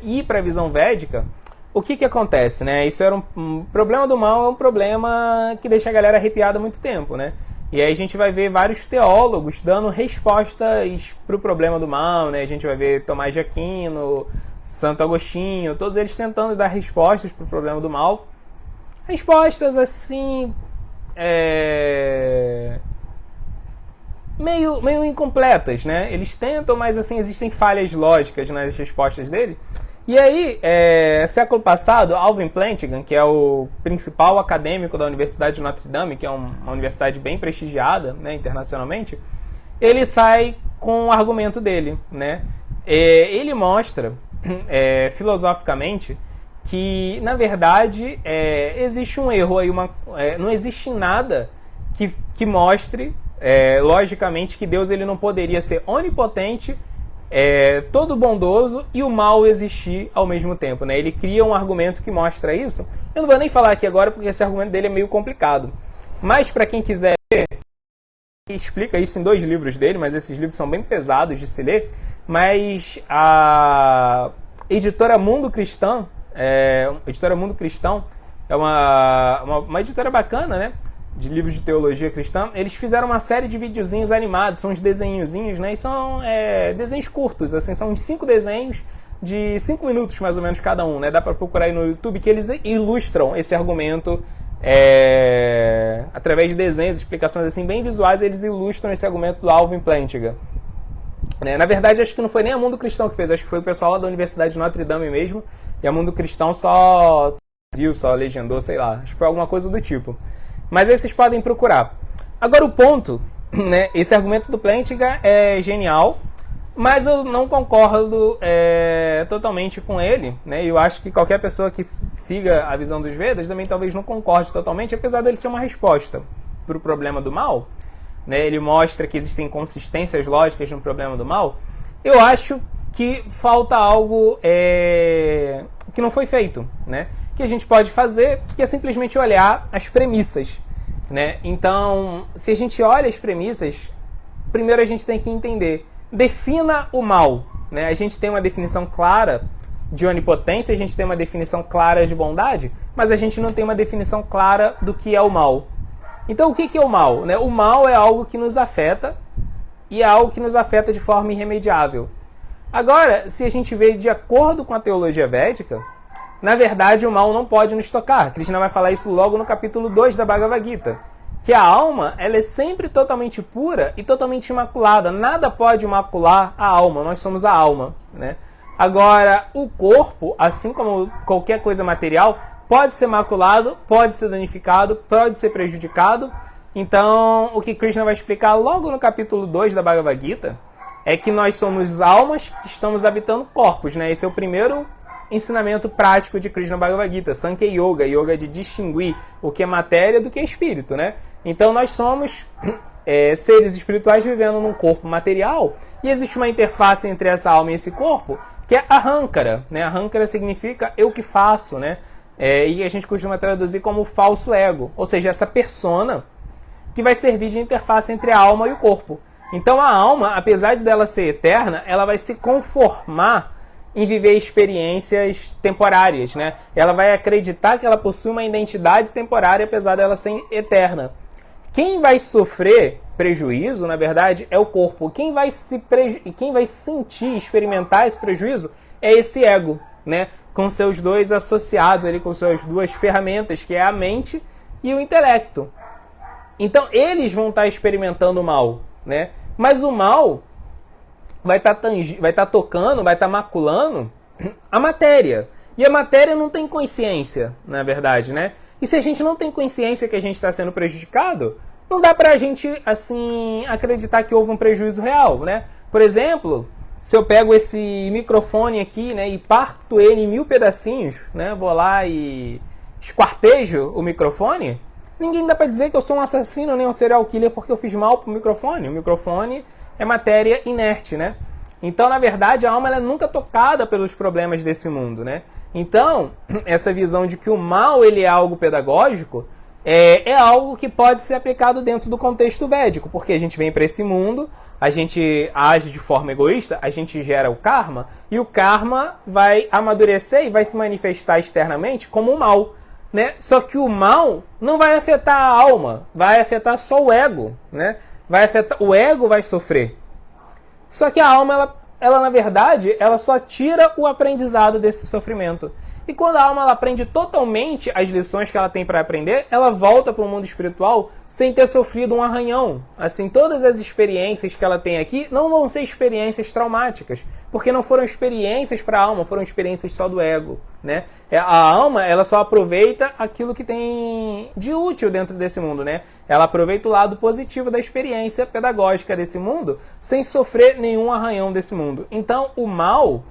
ir para a visão védica, o que acontece, né? Isso era um problema do mal, é um problema que deixa a galera arrepiada há muito tempo, né? E aí a gente vai ver vários teólogos dando respostas para o problema do mal, né? A gente vai ver Tomás de Aquino, Santo Agostinho, todos eles tentando dar respostas para o problema do mal. Respostas assim... meio incompletas, né? Eles tentam, mas assim, existem falhas lógicas nas respostas dele. E aí, século passado, Alvin Plantinga, que é o principal acadêmico da Universidade de Notre Dame, que é uma universidade bem prestigiada, né, internacionalmente, ele sai com o argumento dele, né? Ele mostra, filosoficamente, que, na verdade, existe um erro aí, não existe nada que mostre, logicamente, que Deus ele não poderia ser onipotente, todo bondoso e o mal existir ao mesmo tempo, né? Ele cria um argumento que mostra isso. Eu não vou nem falar aqui agora porque esse argumento dele é meio complicado. Mas para quem quiser ver, ele explica isso em 2 livros dele, mas esses livros são bem pesados de se ler. Mas a editora Mundo Cristão, é uma editora bacana, né? De livros de teologia cristã, eles fizeram uma série de videozinhos animados, são uns desenhozinhos, né? E são desenhos curtos, assim, são uns 5 desenhos de 5 minutos mais ou menos cada um, né? Dá para procurar aí no YouTube que eles ilustram esse argumento através de desenhos, explicações assim bem visuais, eles ilustram esse argumento do Alvin Plantinga. Na verdade, acho que não foi nem a Mundo Cristão que fez, acho que foi o pessoal lá da Universidade de Notre Dame mesmo, e a Mundo Cristão só legendou, sei lá, acho que foi alguma coisa do tipo. Mas aí vocês podem procurar. Agora o ponto, né, esse argumento do Plantinga é genial, mas eu não concordo totalmente com ele, né? Eu acho que qualquer pessoa que siga a visão dos Vedas também talvez não concorde totalmente, apesar dele ser uma resposta para o problema do mal, né? Ele mostra que existem inconsistências lógicas no problema do mal. Eu acho que falta algo que não foi feito, né? Que a gente pode fazer, que é simplesmente olhar as premissas, né? Então, se a gente olha as premissas, primeiro a gente tem que entender, defina o mal, né? A gente tem uma definição clara de onipotência, a gente tem uma definição clara de bondade, mas a gente não tem uma definição clara do que é o mal. Então, o que é o mal? Né? O mal é algo que nos afeta, e é algo que nos afeta de forma irremediável. Agora, se a gente vê de acordo com a teologia védica, na verdade o mal não pode nos tocar. Krishna vai falar isso logo no capítulo 2 da Bhagavad Gita, que a alma ela é sempre totalmente pura e totalmente imaculada. Nada pode macular a alma, nós somos a alma, né? Agora, o corpo, assim como qualquer coisa material, pode ser maculado, pode ser danificado, pode ser prejudicado. Então, o que Krishna vai explicar logo no capítulo 2 da Bhagavad Gita é que nós somos almas que estamos habitando corpos, né? Esse é o primeiro ensinamento prático de Krishna Bhagavad Gita, Sankhya Yoga, yoga de distinguir o que é matéria do que é espírito, né? Então, nós somos seres espirituais vivendo num corpo material e existe uma interface entre essa alma e esse corpo que é Ahankara, né? Ahankara significa eu que faço, né? E a gente costuma traduzir como falso ego, ou seja, essa persona que vai servir de interface entre a alma e o corpo. Então a alma, apesar de dela ser eterna, ela vai se conformar em viver experiências temporárias, né? Ela vai acreditar que ela possui uma identidade temporária, apesar dela ser eterna. Quem vai sofrer prejuízo, na verdade, é o corpo. Quem vai sentir, experimentar esse prejuízo é esse ego, né? Com seus dois associados, ali, com suas duas ferramentas, que é a mente e o intelecto. Então, eles vão estar experimentando o mal, né? Mas o mal vai estar tocando, vai estar maculando a matéria. E a matéria não tem consciência, na verdade, né? E se a gente não tem consciência que a gente está sendo prejudicado, não dá pra gente, assim, acreditar que houve um prejuízo real, né? Por exemplo, se eu pego esse microfone aqui, né, e parto ele em 1000 pedacinhos, né? Vou lá e esquartejo o microfone, ninguém dá pra dizer que eu sou um assassino nem um serial killer porque eu fiz mal pro microfone. O microfone é matéria inerte, né? Então, na verdade, a alma ela é nunca tocada pelos problemas desse mundo, né? Então, essa visão de que o mal ele é algo pedagógico é algo que pode ser aplicado dentro do contexto védico, porque a gente vem para esse mundo, a gente age de forma egoísta, a gente gera o karma, e o karma vai amadurecer e vai se manifestar externamente como o mal, né? Só que o mal não vai afetar a alma, vai afetar só o ego, né? O ego vai sofrer. Só que a alma, ela na verdade, ela só tira o aprendizado desse sofrimento. E quando a alma ela aprende totalmente as lições que ela tem para aprender, ela volta para o mundo espiritual sem ter sofrido um arranhão. Assim, todas as experiências que ela tem aqui não vão ser experiências traumáticas, porque não foram experiências para a alma, foram experiências só do ego, né? A alma, ela só aproveita aquilo que tem de útil dentro desse mundo, né? Ela aproveita o lado positivo da experiência pedagógica desse mundo, sem sofrer nenhum arranhão desse mundo. Então, o mal,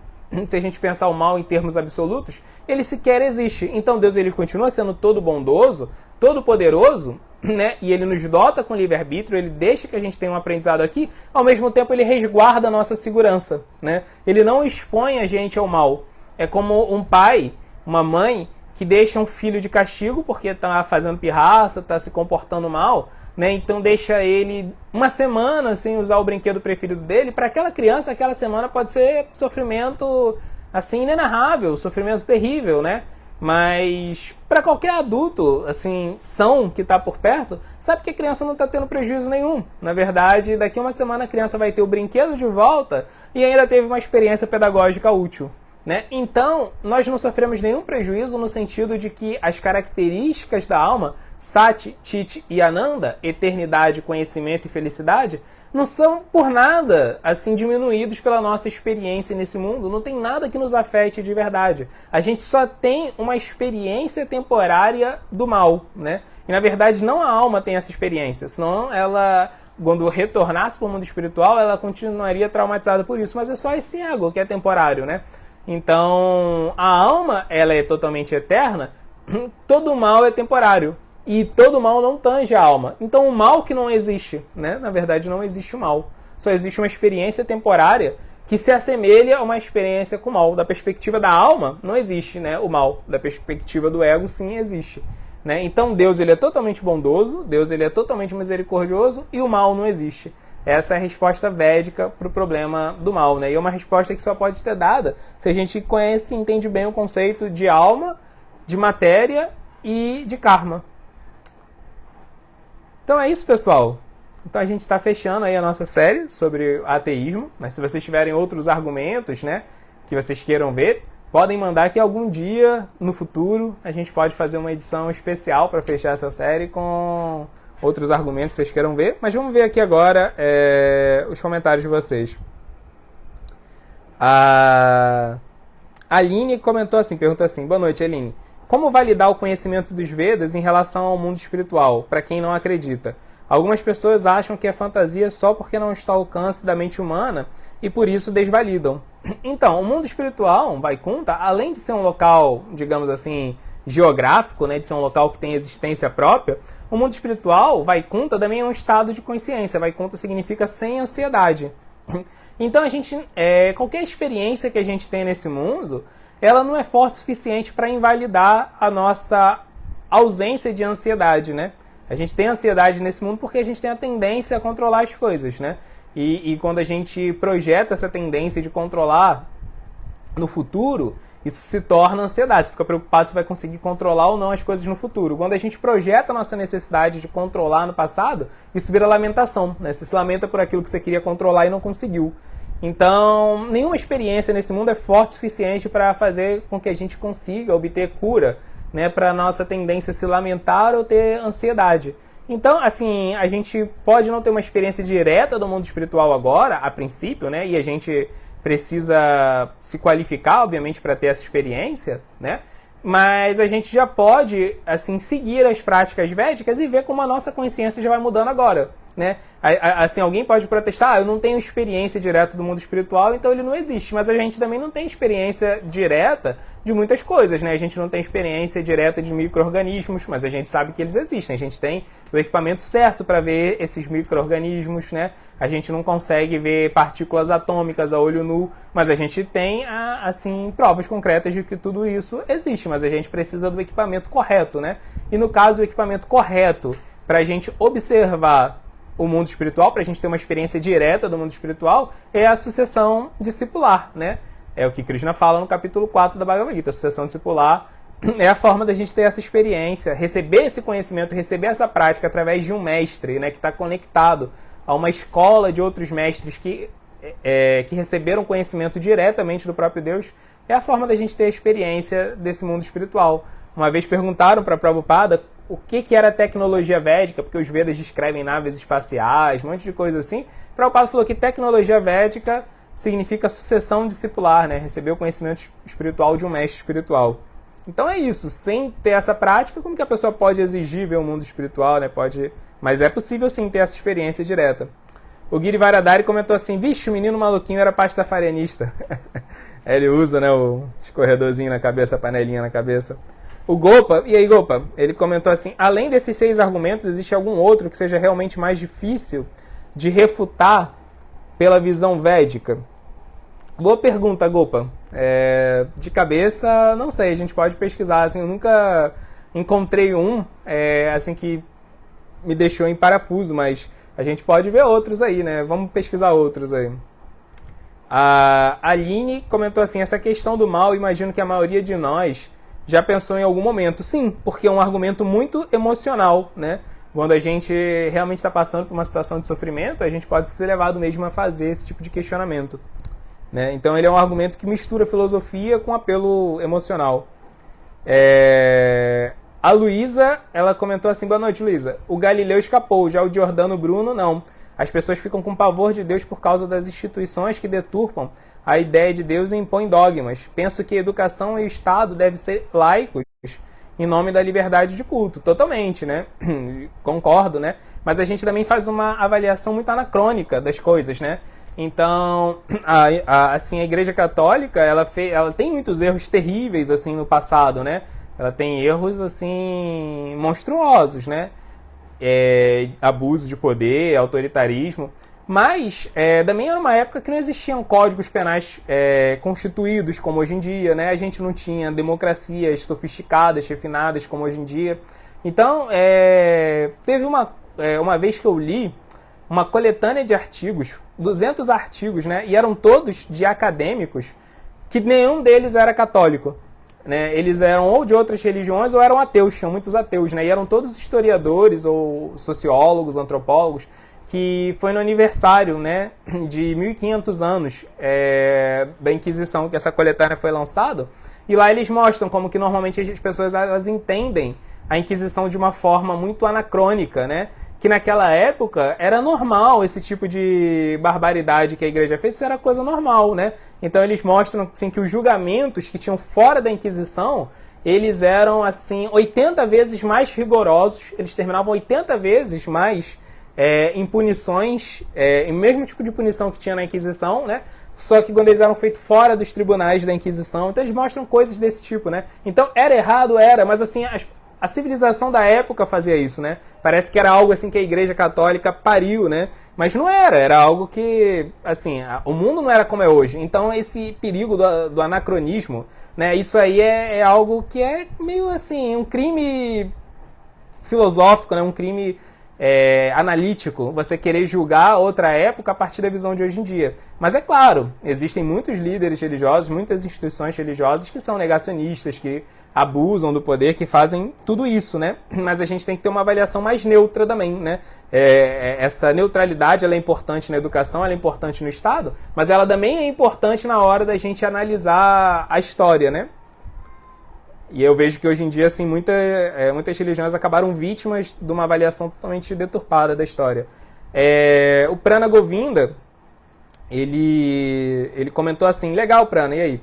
se a gente pensar o mal em termos absolutos, ele sequer existe. Então Deus ele continua sendo todo bondoso, todo poderoso, né? E ele nos dota com livre-arbítrio, ele deixa que a gente tenha um aprendizado aqui, ao mesmo tempo ele resguarda a nossa segurança, né? Ele não expõe a gente ao mal. É como um pai, uma mãe, que deixa um filho de castigo porque está fazendo pirraça, está se comportando mal, né? Então deixa ele uma semana sem usar o brinquedo preferido dele. Para aquela criança, aquela semana pode ser sofrimento assim inenarrável, sofrimento terrível, né? Mas para qualquer adulto assim são que está por perto, sabe que a criança não está tendo prejuízo nenhum. Na verdade, daqui a uma semana a criança vai ter o brinquedo de volta e ainda teve uma experiência pedagógica útil, né? Então, nós não sofremos nenhum prejuízo no sentido de que as características da alma, Sati, Chit e Ananda, eternidade, conhecimento e felicidade, não são por nada assim diminuídos pela nossa experiência nesse mundo. Não tem nada que nos afete de verdade. A gente só tem uma experiência temporária do mal, né? E na verdade não a alma tem essa experiência, senão ela, quando retornasse para o mundo espiritual, ela continuaria traumatizada por isso. Mas é só esse ego que é temporário, né? Então, a alma, ela é totalmente eterna, todo mal é temporário, e todo mal não tange a alma. Então, o mal que não existe, né? Na verdade, não existe o mal. Só existe uma experiência temporária que se assemelha a uma experiência com o mal. Da perspectiva da alma, não existe, né, o mal. Da perspectiva do ego, sim, existe. Né? Então, Deus ele é totalmente bondoso, Deus ele é totalmente misericordioso, e o mal não existe. Essa é a resposta védica para o problema do mal, né? E é uma resposta que só pode ser dada se a gente conhece e entende bem o conceito de alma, de matéria e de karma. Então é isso, pessoal. Então a gente está fechando aí a nossa série sobre ateísmo, mas se vocês tiverem outros argumentos, né, que vocês queiram ver, podem mandar que algum dia no futuro a gente pode fazer uma edição especial para fechar essa série com outros argumentos que vocês queiram ver. Mas vamos ver aqui agora os comentários de vocês. A Aline comentou assim, perguntou assim: boa noite, Aline. Como validar o conhecimento dos Vedas em relação ao mundo espiritual, para quem não acredita? Algumas pessoas acham que é fantasia só porque não está ao alcance da mente humana e por isso desvalidam. Então, o mundo espiritual, Vaikuntha, além de ser um local, digamos assim, geográfico, né, de ser um local que tem existência própria, o mundo espiritual, Vaikuntha, também é um estado de consciência. Vaikuntha significa sem ansiedade. Então, qualquer experiência que a gente tem nesse mundo, ela não é forte o suficiente para invalidar a nossa ausência de ansiedade, né? A gente tem ansiedade nesse mundo porque a gente tem a tendência a controlar as coisas, né? E quando a gente projeta essa tendência de controlar no futuro, isso se torna ansiedade. Você fica preocupado se vai conseguir controlar ou não as coisas no futuro. Quando a gente projeta a nossa necessidade de controlar no passado, isso vira lamentação, né? Você se lamenta por aquilo que você queria controlar e não conseguiu. Então, nenhuma experiência nesse mundo é forte o suficiente para fazer com que a gente consiga obter cura, né, para a nossa tendência a se lamentar ou ter ansiedade. Então, assim, a gente pode não ter uma experiência direta do mundo espiritual agora, a princípio, né, e a gente precisa se qualificar, obviamente, para ter essa experiência, né, mas a gente já pode, assim, seguir as práticas védicas e ver como a nossa consciência já vai mudando agora, né? Assim, alguém pode protestar: eu não tenho experiência direta do mundo espiritual, então ele não existe. Mas a gente também não tem experiência direta de muitas coisas, né? A gente não tem experiência direta de micro-organismos, mas a gente sabe que eles existem. A gente tem o equipamento certo para ver esses micro-organismos, né? A gente não consegue ver partículas atômicas a olho nu, mas a gente tem, assim, provas concretas de que tudo isso existe, mas a gente precisa do equipamento correto, né? E no caso, o equipamento correto para a gente observar o mundo espiritual, para a gente ter uma experiência direta do mundo espiritual, é a sucessão discipular, né? É o que Krishna fala no capítulo 4 da Bhagavad Gita. A sucessão discipular é a forma da gente ter essa experiência, receber esse conhecimento, receber essa prática através de um mestre, né, que está conectado a uma escola de outros mestres que receberam conhecimento diretamente do próprio Deus. É a forma da gente ter a experiência desse mundo espiritual. Uma vez perguntaram para Prabhupada o que era tecnologia védica, porque os Vedas descrevem naves espaciais, um monte de coisa assim. Prabhupada falou que tecnologia védica significa sucessão discipular, né? Receber o conhecimento espiritual de um mestre espiritual. Então é isso. Sem ter essa prática, como que a pessoa pode exigir ver o mundo espiritual, né? Mas é possível sim ter essa experiência direta. O Giri Varadari comentou assim: vixe, o menino maluquinho era pastafarianista. Ele usa, né, o escorredorzinho na cabeça, a panelinha na cabeça. O Gopa, e aí Gopa, ele comentou assim: além desses 6 argumentos, existe algum outro que seja realmente mais difícil de refutar pela visão védica? Boa pergunta, Gopa. De cabeça, não sei, a gente pode pesquisar. Assim, eu nunca encontrei um assim que me deixou em parafuso, mas a gente pode ver outros aí, né? Vamos pesquisar outros aí. A Aline comentou assim: essa questão do mal, imagino que a maioria de nós já pensou em algum momento. Sim, porque é um argumento muito emocional, né? Quando a gente realmente está passando por uma situação de sofrimento, a gente pode ser levado mesmo a fazer esse tipo de questionamento, né? Então ele é um argumento que mistura filosofia com apelo emocional. A Luísa, ela comentou assim: boa noite, Luísa. O Galileu escapou, já o Giordano Bruno não. As pessoas ficam com pavor de Deus por causa das instituições que deturpam a ideia de Deus e impõem dogmas. Penso que a educação e o Estado devem ser laicos em nome da liberdade de culto. Totalmente, né? Concordo, né? Mas a gente também faz uma avaliação muito anacrônica das coisas, né? Então, assim, a Igreja Católica, ela tem muitos erros terríveis assim no passado, né? Ela tem erros assim monstruosos, né? Abuso de poder, autoritarismo, mas também era uma época que não existiam códigos penais constituídos como hoje em dia, né? A gente não tinha democracias sofisticadas, refinadas como hoje em dia. Então, teve uma vez que eu li uma coletânea de artigos, 200 artigos, né? E eram todos de acadêmicos, que nenhum deles era católico. Né? Eles eram ou de outras religiões ou eram ateus, tinham muitos ateus, né? E eram todos historiadores ou sociólogos, antropólogos, que foi no aniversário, né, de 1500 anos da Inquisição que essa coletânea foi lançada, e lá eles mostram como que normalmente as pessoas elas entendem a Inquisição de uma forma muito anacrônica, né? Que naquela época era normal esse tipo de barbaridade que a igreja fez, isso era coisa normal, né? Então eles mostram assim, que os julgamentos que tinham fora da Inquisição, eles eram assim 80 vezes mais rigorosos, eles terminavam 80 vezes mais em punições, o mesmo tipo de punição que tinha na Inquisição, né? Só que quando eles eram feitos fora dos tribunais da Inquisição, então eles mostram coisas desse tipo, né? Então era errado, era, mas assim, a civilização da época fazia isso, né? Parece que era algo assim que a Igreja Católica pariu, né? Mas não era, era algo que, assim, o mundo não era como é hoje. Então esse perigo do anacronismo, né? Isso aí é algo que é meio assim, um crime filosófico, né? Um crime analítico, você querer julgar outra época a partir da visão de hoje em dia. Mas é claro, existem muitos líderes religiosos, muitas instituições religiosas que são negacionistas, que abusam do poder, que fazem tudo isso, né? Mas a gente tem que ter uma avaliação mais neutra também, né? Essa neutralidade ela é importante na educação, ela é importante no Estado, mas ela também é importante na hora da gente analisar a história, né? E eu vejo que hoje em dia, assim, muitas religiões acabaram vítimas de uma avaliação totalmente deturpada da história. O Prana Govinda, ele comentou assim, legal, Prana, e aí?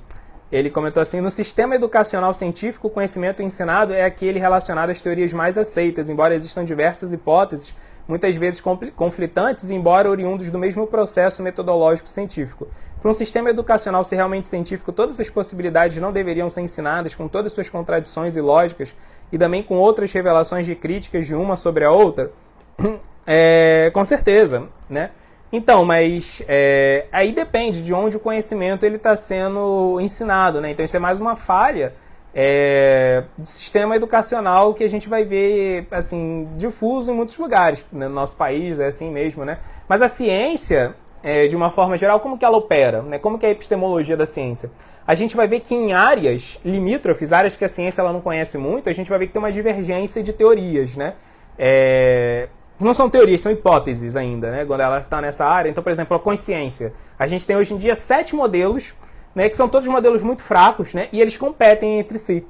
Ele comentou assim, no sistema educacional científico, o conhecimento ensinado é aquele relacionado às teorias mais aceitas, embora existam diversas hipóteses, muitas vezes conflitantes, embora oriundos do mesmo processo metodológico científico. Para um sistema educacional ser realmente científico, todas as possibilidades não deveriam ser ensinadas com todas as suas contradições e lógicas, e também com outras revelações de críticas de uma sobre a outra? Com certeza, né? Então, mas aí depende de onde o conhecimento está sendo ensinado, né? Então isso é mais uma falha do sistema educacional que a gente vai ver assim, difuso em muitos lugares, né? No nosso país é assim mesmo, né? Mas a ciência, de uma forma geral, como que ela opera? Né? Como que é a epistemologia da ciência? A gente vai ver que em áreas limítrofes, áreas que a ciência ela não conhece muito, a gente vai ver que tem uma divergência de teorias, né? Não são teorias, são hipóteses ainda, né? Quando ela está nessa área. Então, por exemplo, a consciência. A gente tem hoje em dia 7 modelos, né? Que são todos modelos muito fracos, né? E eles competem entre si.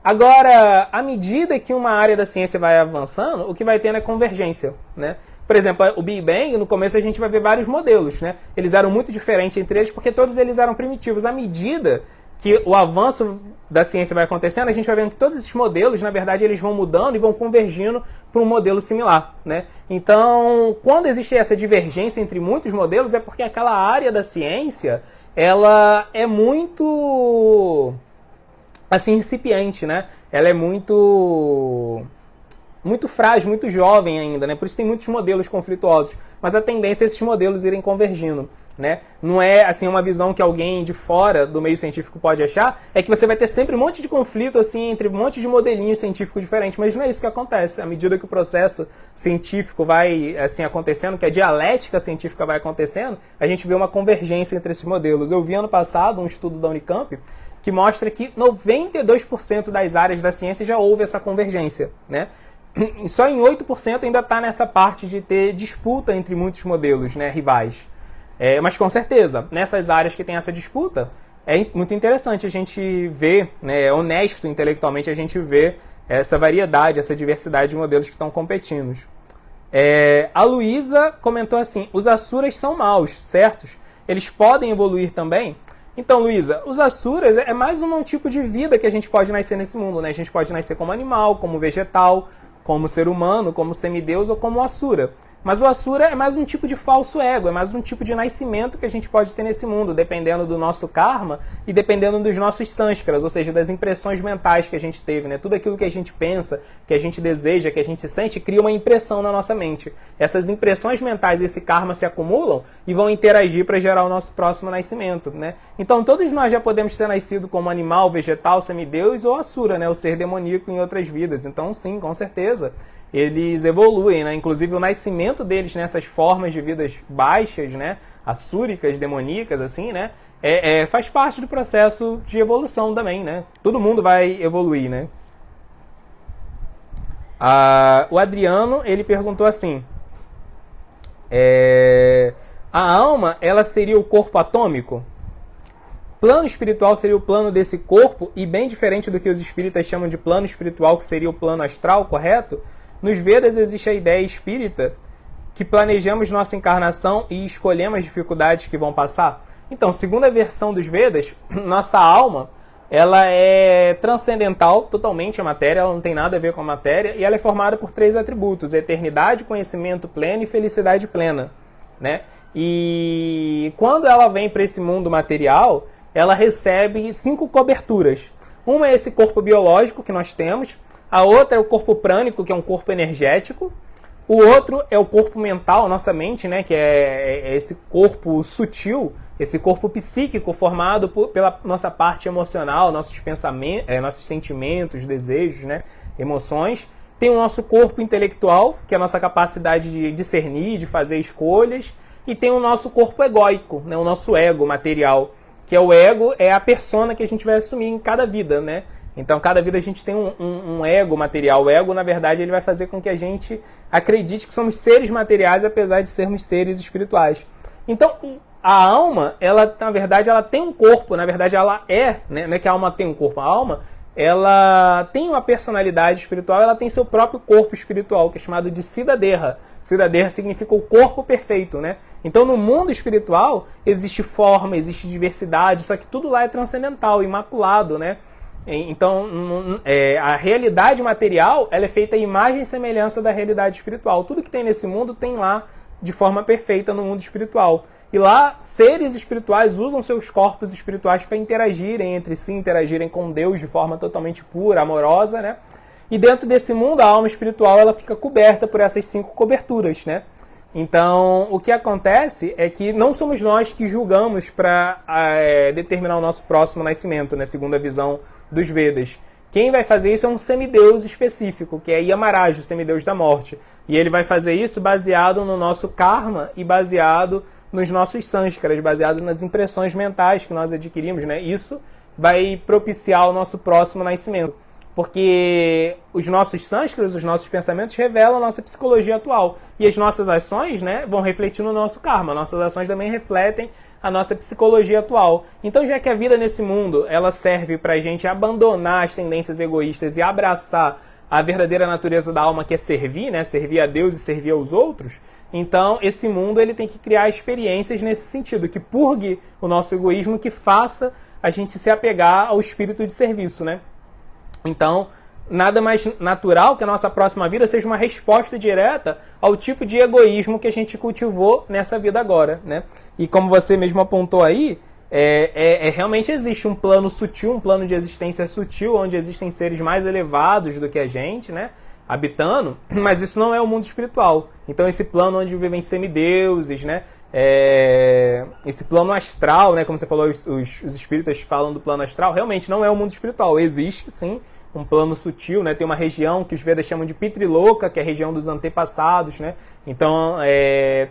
Agora, à medida que uma área da ciência vai avançando, o que vai tendo é convergência, né? Por exemplo, o Big Bang, no começo a gente vai ver vários modelos, né? Eles eram muito diferentes entre eles porque todos eles eram primitivos. À medida que o avanço da ciência vai acontecendo, a gente vai vendo que todos esses modelos, na verdade, eles vão mudando e vão convergindo para um modelo similar, né? Então, quando existe essa divergência entre muitos modelos, é porque aquela área da ciência, ela é muito, assim, incipiente, né? Ela é muito frágil, muito jovem ainda, né? Por isso tem muitos modelos conflituosos. Mas a tendência é esses modelos irem convergindo, né? Não é assim uma visão que alguém de fora do meio científico pode achar, é que você vai ter sempre um monte de conflito assim entre um monte de modelinhos científicos diferentes, mas não é isso que acontece. À medida que o processo científico vai assim acontecendo, que a dialética científica vai acontecendo, a gente vê uma convergência entre esses modelos. Eu vi ano passado um estudo da Unicamp que mostra que 92% das áreas da ciência já houve essa convergência, né? Só em 8% ainda está nessa parte de ter disputa entre muitos modelos, né, rivais. Mas com certeza, nessas áreas que tem essa disputa, é muito interessante a gente ver, né, é honesto intelectualmente a gente ver essa variedade, essa diversidade de modelos que estão competindo. A Luísa comentou assim, os Asuras são maus, certos? Eles podem evoluir também? Então, Luísa, os Asuras é mais um tipo de vida que a gente pode nascer nesse mundo, né? A gente pode nascer como animal, como vegetal, como ser humano, como semideus ou como Asura. Mas o Asura é mais um tipo de falso ego, é mais um tipo de nascimento que a gente pode ter nesse mundo, dependendo do nosso karma e dependendo dos nossos sanskaras, ou seja, das impressões mentais que a gente teve, né? Tudo aquilo que a gente pensa, que a gente deseja, que a gente sente, cria uma impressão na nossa mente. Essas impressões mentais e esse karma se acumulam e vão interagir para gerar o nosso próximo nascimento, né? Então todos nós já podemos ter nascido como animal, vegetal, semideus ou Asura, né? O ser demoníaco em outras vidas. Então sim, com certeza. natureza, eles evoluem, né? Inclusive o nascimento deles nessas formas de vidas baixas, né? Assúricas, demoníacas, assim, né? Faz parte do processo de evolução também, né? Todo mundo vai evoluir, né? O Adriano, ele perguntou assim, a alma, ela seria o corpo atômico? Plano espiritual seria o plano desse corpo, e bem diferente do que os espíritas chamam de plano espiritual, que seria o plano astral, correto? Nos Vedas existe a ideia espírita que planejamos nossa encarnação e escolhemos as dificuldades que vão passar. Então, segundo a versão dos Vedas, nossa alma, ela é transcendental totalmente a matéria, ela não tem nada a ver com a matéria, e ela é formada por 3 atributos: eternidade, conhecimento pleno e felicidade plena, né? E quando ela vem para esse mundo material, ela recebe 5 coberturas. Uma é esse corpo biológico que nós temos, a outra é o corpo prânico, que é um corpo energético, o outro é o corpo mental, nossa mente, né, que é esse corpo sutil, esse corpo psíquico formado pela nossa parte emocional, nossos pensamentos, nossos sentimentos, desejos, né, emoções. Tem o nosso corpo intelectual, que é a nossa capacidade de discernir, de fazer escolhas, e tem o nosso corpo egóico, né, o nosso ego material, que é o ego, é a persona que a gente vai assumir em cada vida, né? Então, cada vida a gente tem um ego material. O ego, na verdade, ele vai fazer com que a gente acredite que somos seres materiais, apesar de sermos seres espirituais. Então, a alma, ela, na verdade, ela tem um corpo. Na verdade, ela né? Não é que a alma tem um corpo. A alma, ela tem uma personalidade espiritual, ela tem seu próprio corpo espiritual, que é chamado de Siddhadeha. Siddhadeha significa o corpo perfeito, né? Então, no mundo espiritual, existe forma, existe diversidade, só que tudo lá é transcendental, imaculado, né? Então, a realidade material, ela é feita à imagem e semelhança da realidade espiritual. Tudo que tem nesse mundo tem lá de forma perfeita no mundo espiritual. E lá, seres espirituais usam seus corpos espirituais para interagirem entre si, interagirem com Deus de forma totalmente pura, amorosa, né? E dentro desse mundo, a alma espiritual, ela fica coberta por essas 5 coberturas, né? Então, o que acontece é que não somos nós que julgamos para determinar o nosso próximo nascimento, né, segundo a visão dos Vedas. Quem vai fazer isso é um semideus específico, que é Yamaraj, o semideus da morte. E ele vai fazer isso baseado no nosso karma e baseado nos nossos sânskaras, baseado nas impressões mentais que nós adquirimos, né? Isso vai propiciar o nosso próximo nascimento. Porque os nossos sânskaras, os nossos pensamentos revelam a nossa psicologia atual. E as nossas ações, né, vão refletir no nosso karma. Nossas ações também refletem a nossa psicologia atual. Então, já que a vida nesse mundo, ela serve para a gente abandonar as tendências egoístas e abraçar a verdadeira natureza da alma, que é servir, né, servir a Deus e servir aos outros, então esse mundo ele tem que criar experiências nesse sentido, que purgue o nosso egoísmo, que faça a gente se apegar ao espírito de serviço, né? Então, nada mais natural que a nossa próxima vida seja uma resposta direta ao tipo de egoísmo que a gente cultivou nessa vida agora, né? E como você mesmo apontou aí, realmente existe um plano sutil, um plano de existência sutil, onde existem seres mais elevados do que a gente, né? Habitando, mas isso não é o mundo espiritual. Então esse plano onde vivem semideuses, né? Esse plano astral, né? Como você falou, os espíritas falam do plano astral, realmente não é o mundo espiritual. Existe sim um plano sutil, né? Tem uma região que os Vedas chamam de Pitriloka, que é a região dos antepassados, né? Então,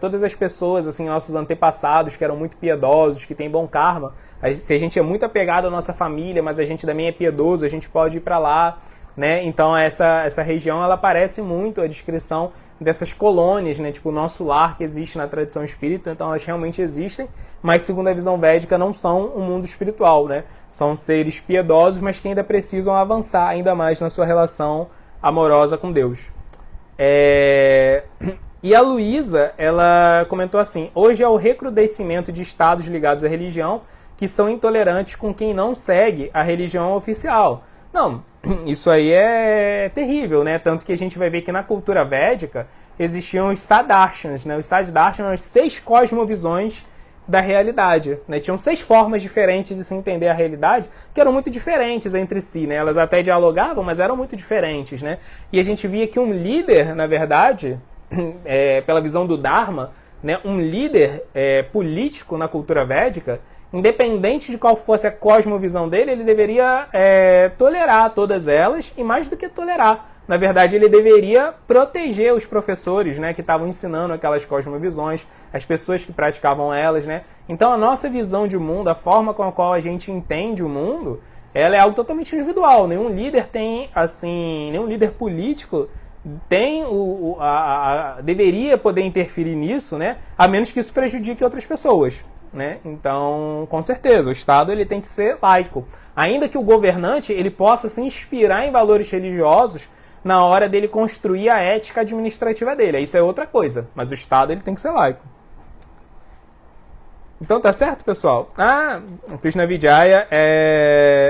todas as pessoas, assim, nossos antepassados, que eram muito piedosos, que têm bom karma, se a gente é muito apegado à nossa família, mas a gente também é piedoso, a gente pode ir para lá, né? Então essa região ela parece muito a descrição dessas colônias, né? Tipo o nosso lar que existe na tradição espírita. Então elas realmente existem, mas segundo a visão védica não são um mundo espiritual, né? São seres piedosos, mas que ainda precisam avançar ainda mais na sua relação amorosa com Deus. E a Luísa, ela comentou assim: hoje é o recrudescimento de estados ligados à religião que são intolerantes com quem não segue a religião oficial. Não, isso aí é terrível, né? Tanto que a gente vai ver que na cultura védica existiam os Sadarshans, né? Os Sadarshans eram as 6 cosmovisões da realidade, né? Tinham 6 formas diferentes de se entender a realidade, que eram muito diferentes entre si, né? Elas até dialogavam, mas eram muito diferentes, né? E a gente via que um líder, na verdade, pela visão do Dharma, né? Um líder político na cultura védica, independente de qual fosse a cosmovisão dele, ele deveria tolerar todas elas, e mais do que tolerar, na verdade, ele deveria proteger os professores, né, que estavam ensinando aquelas cosmovisões, as pessoas que praticavam elas, né? Então, a nossa visão de mundo, a forma com a qual a gente entende o mundo, ela é algo totalmente individual. Nenhum líder tem, assim, nenhum líder político tem deveria poder interferir nisso, né? A menos que isso prejudique outras pessoas, né? Então, com certeza, o Estado ele tem que ser laico. Ainda que o governante ele possa se inspirar em valores religiosos na hora dele construir a ética administrativa dele. Isso é outra coisa, mas o Estado ele tem que ser laico. Então tá certo, pessoal? A Krishna Vijaya,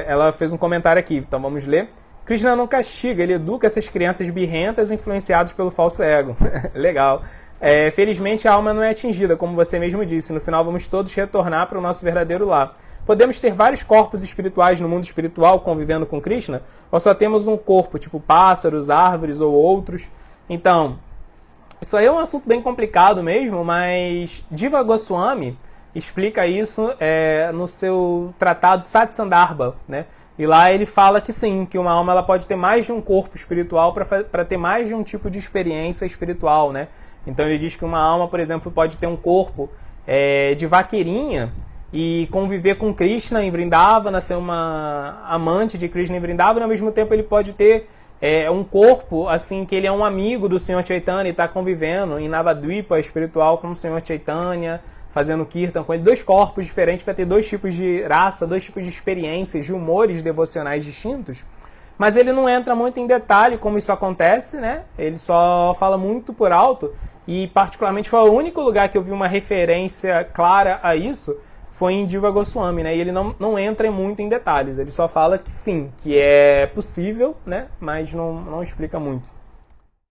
ela fez um comentário aqui, então vamos ler. Krishna não castiga, ele educa essas crianças birrentas influenciadas pelo falso ego. Legal. Felizmente a alma não é atingida, como você mesmo disse. No final vamos todos retornar para o nosso verdadeiro lar. Podemos ter vários corpos espirituais no mundo espiritual convivendo com Krishna? Ou só temos um corpo, tipo pássaros, árvores ou outros? Então, isso aí é um assunto bem complicado mesmo, mas Jiva Goswami explica isso no seu tratado Satsandarbha, né? E lá ele fala que sim, que uma alma ela pode ter mais de um corpo espiritual para ter mais de um tipo de experiência espiritual, né? Então ele diz que uma alma, por exemplo, pode ter um corpo de vaqueirinha e conviver com Krishna em Vrindavana, ser uma amante de Krishna em Vrindavana, ao mesmo tempo ele pode ter um corpo assim que ele é um amigo do Senhor Chaitanya e está convivendo em Navadvipa espiritual com o Senhor Chaitanya, fazendo kirtan com ele, dois corpos diferentes para ter dois tipos de raça, dois tipos de experiências, de humores devocionais distintos. Mas ele não entra muito em detalhe como isso acontece, né? Ele só fala muito por alto e particularmente foi o único lugar que eu vi uma referência clara a isso, foi em Jiva Goswami, né? E ele não entra muito em detalhes, ele só fala que sim, que é possível, né? Mas não explica muito.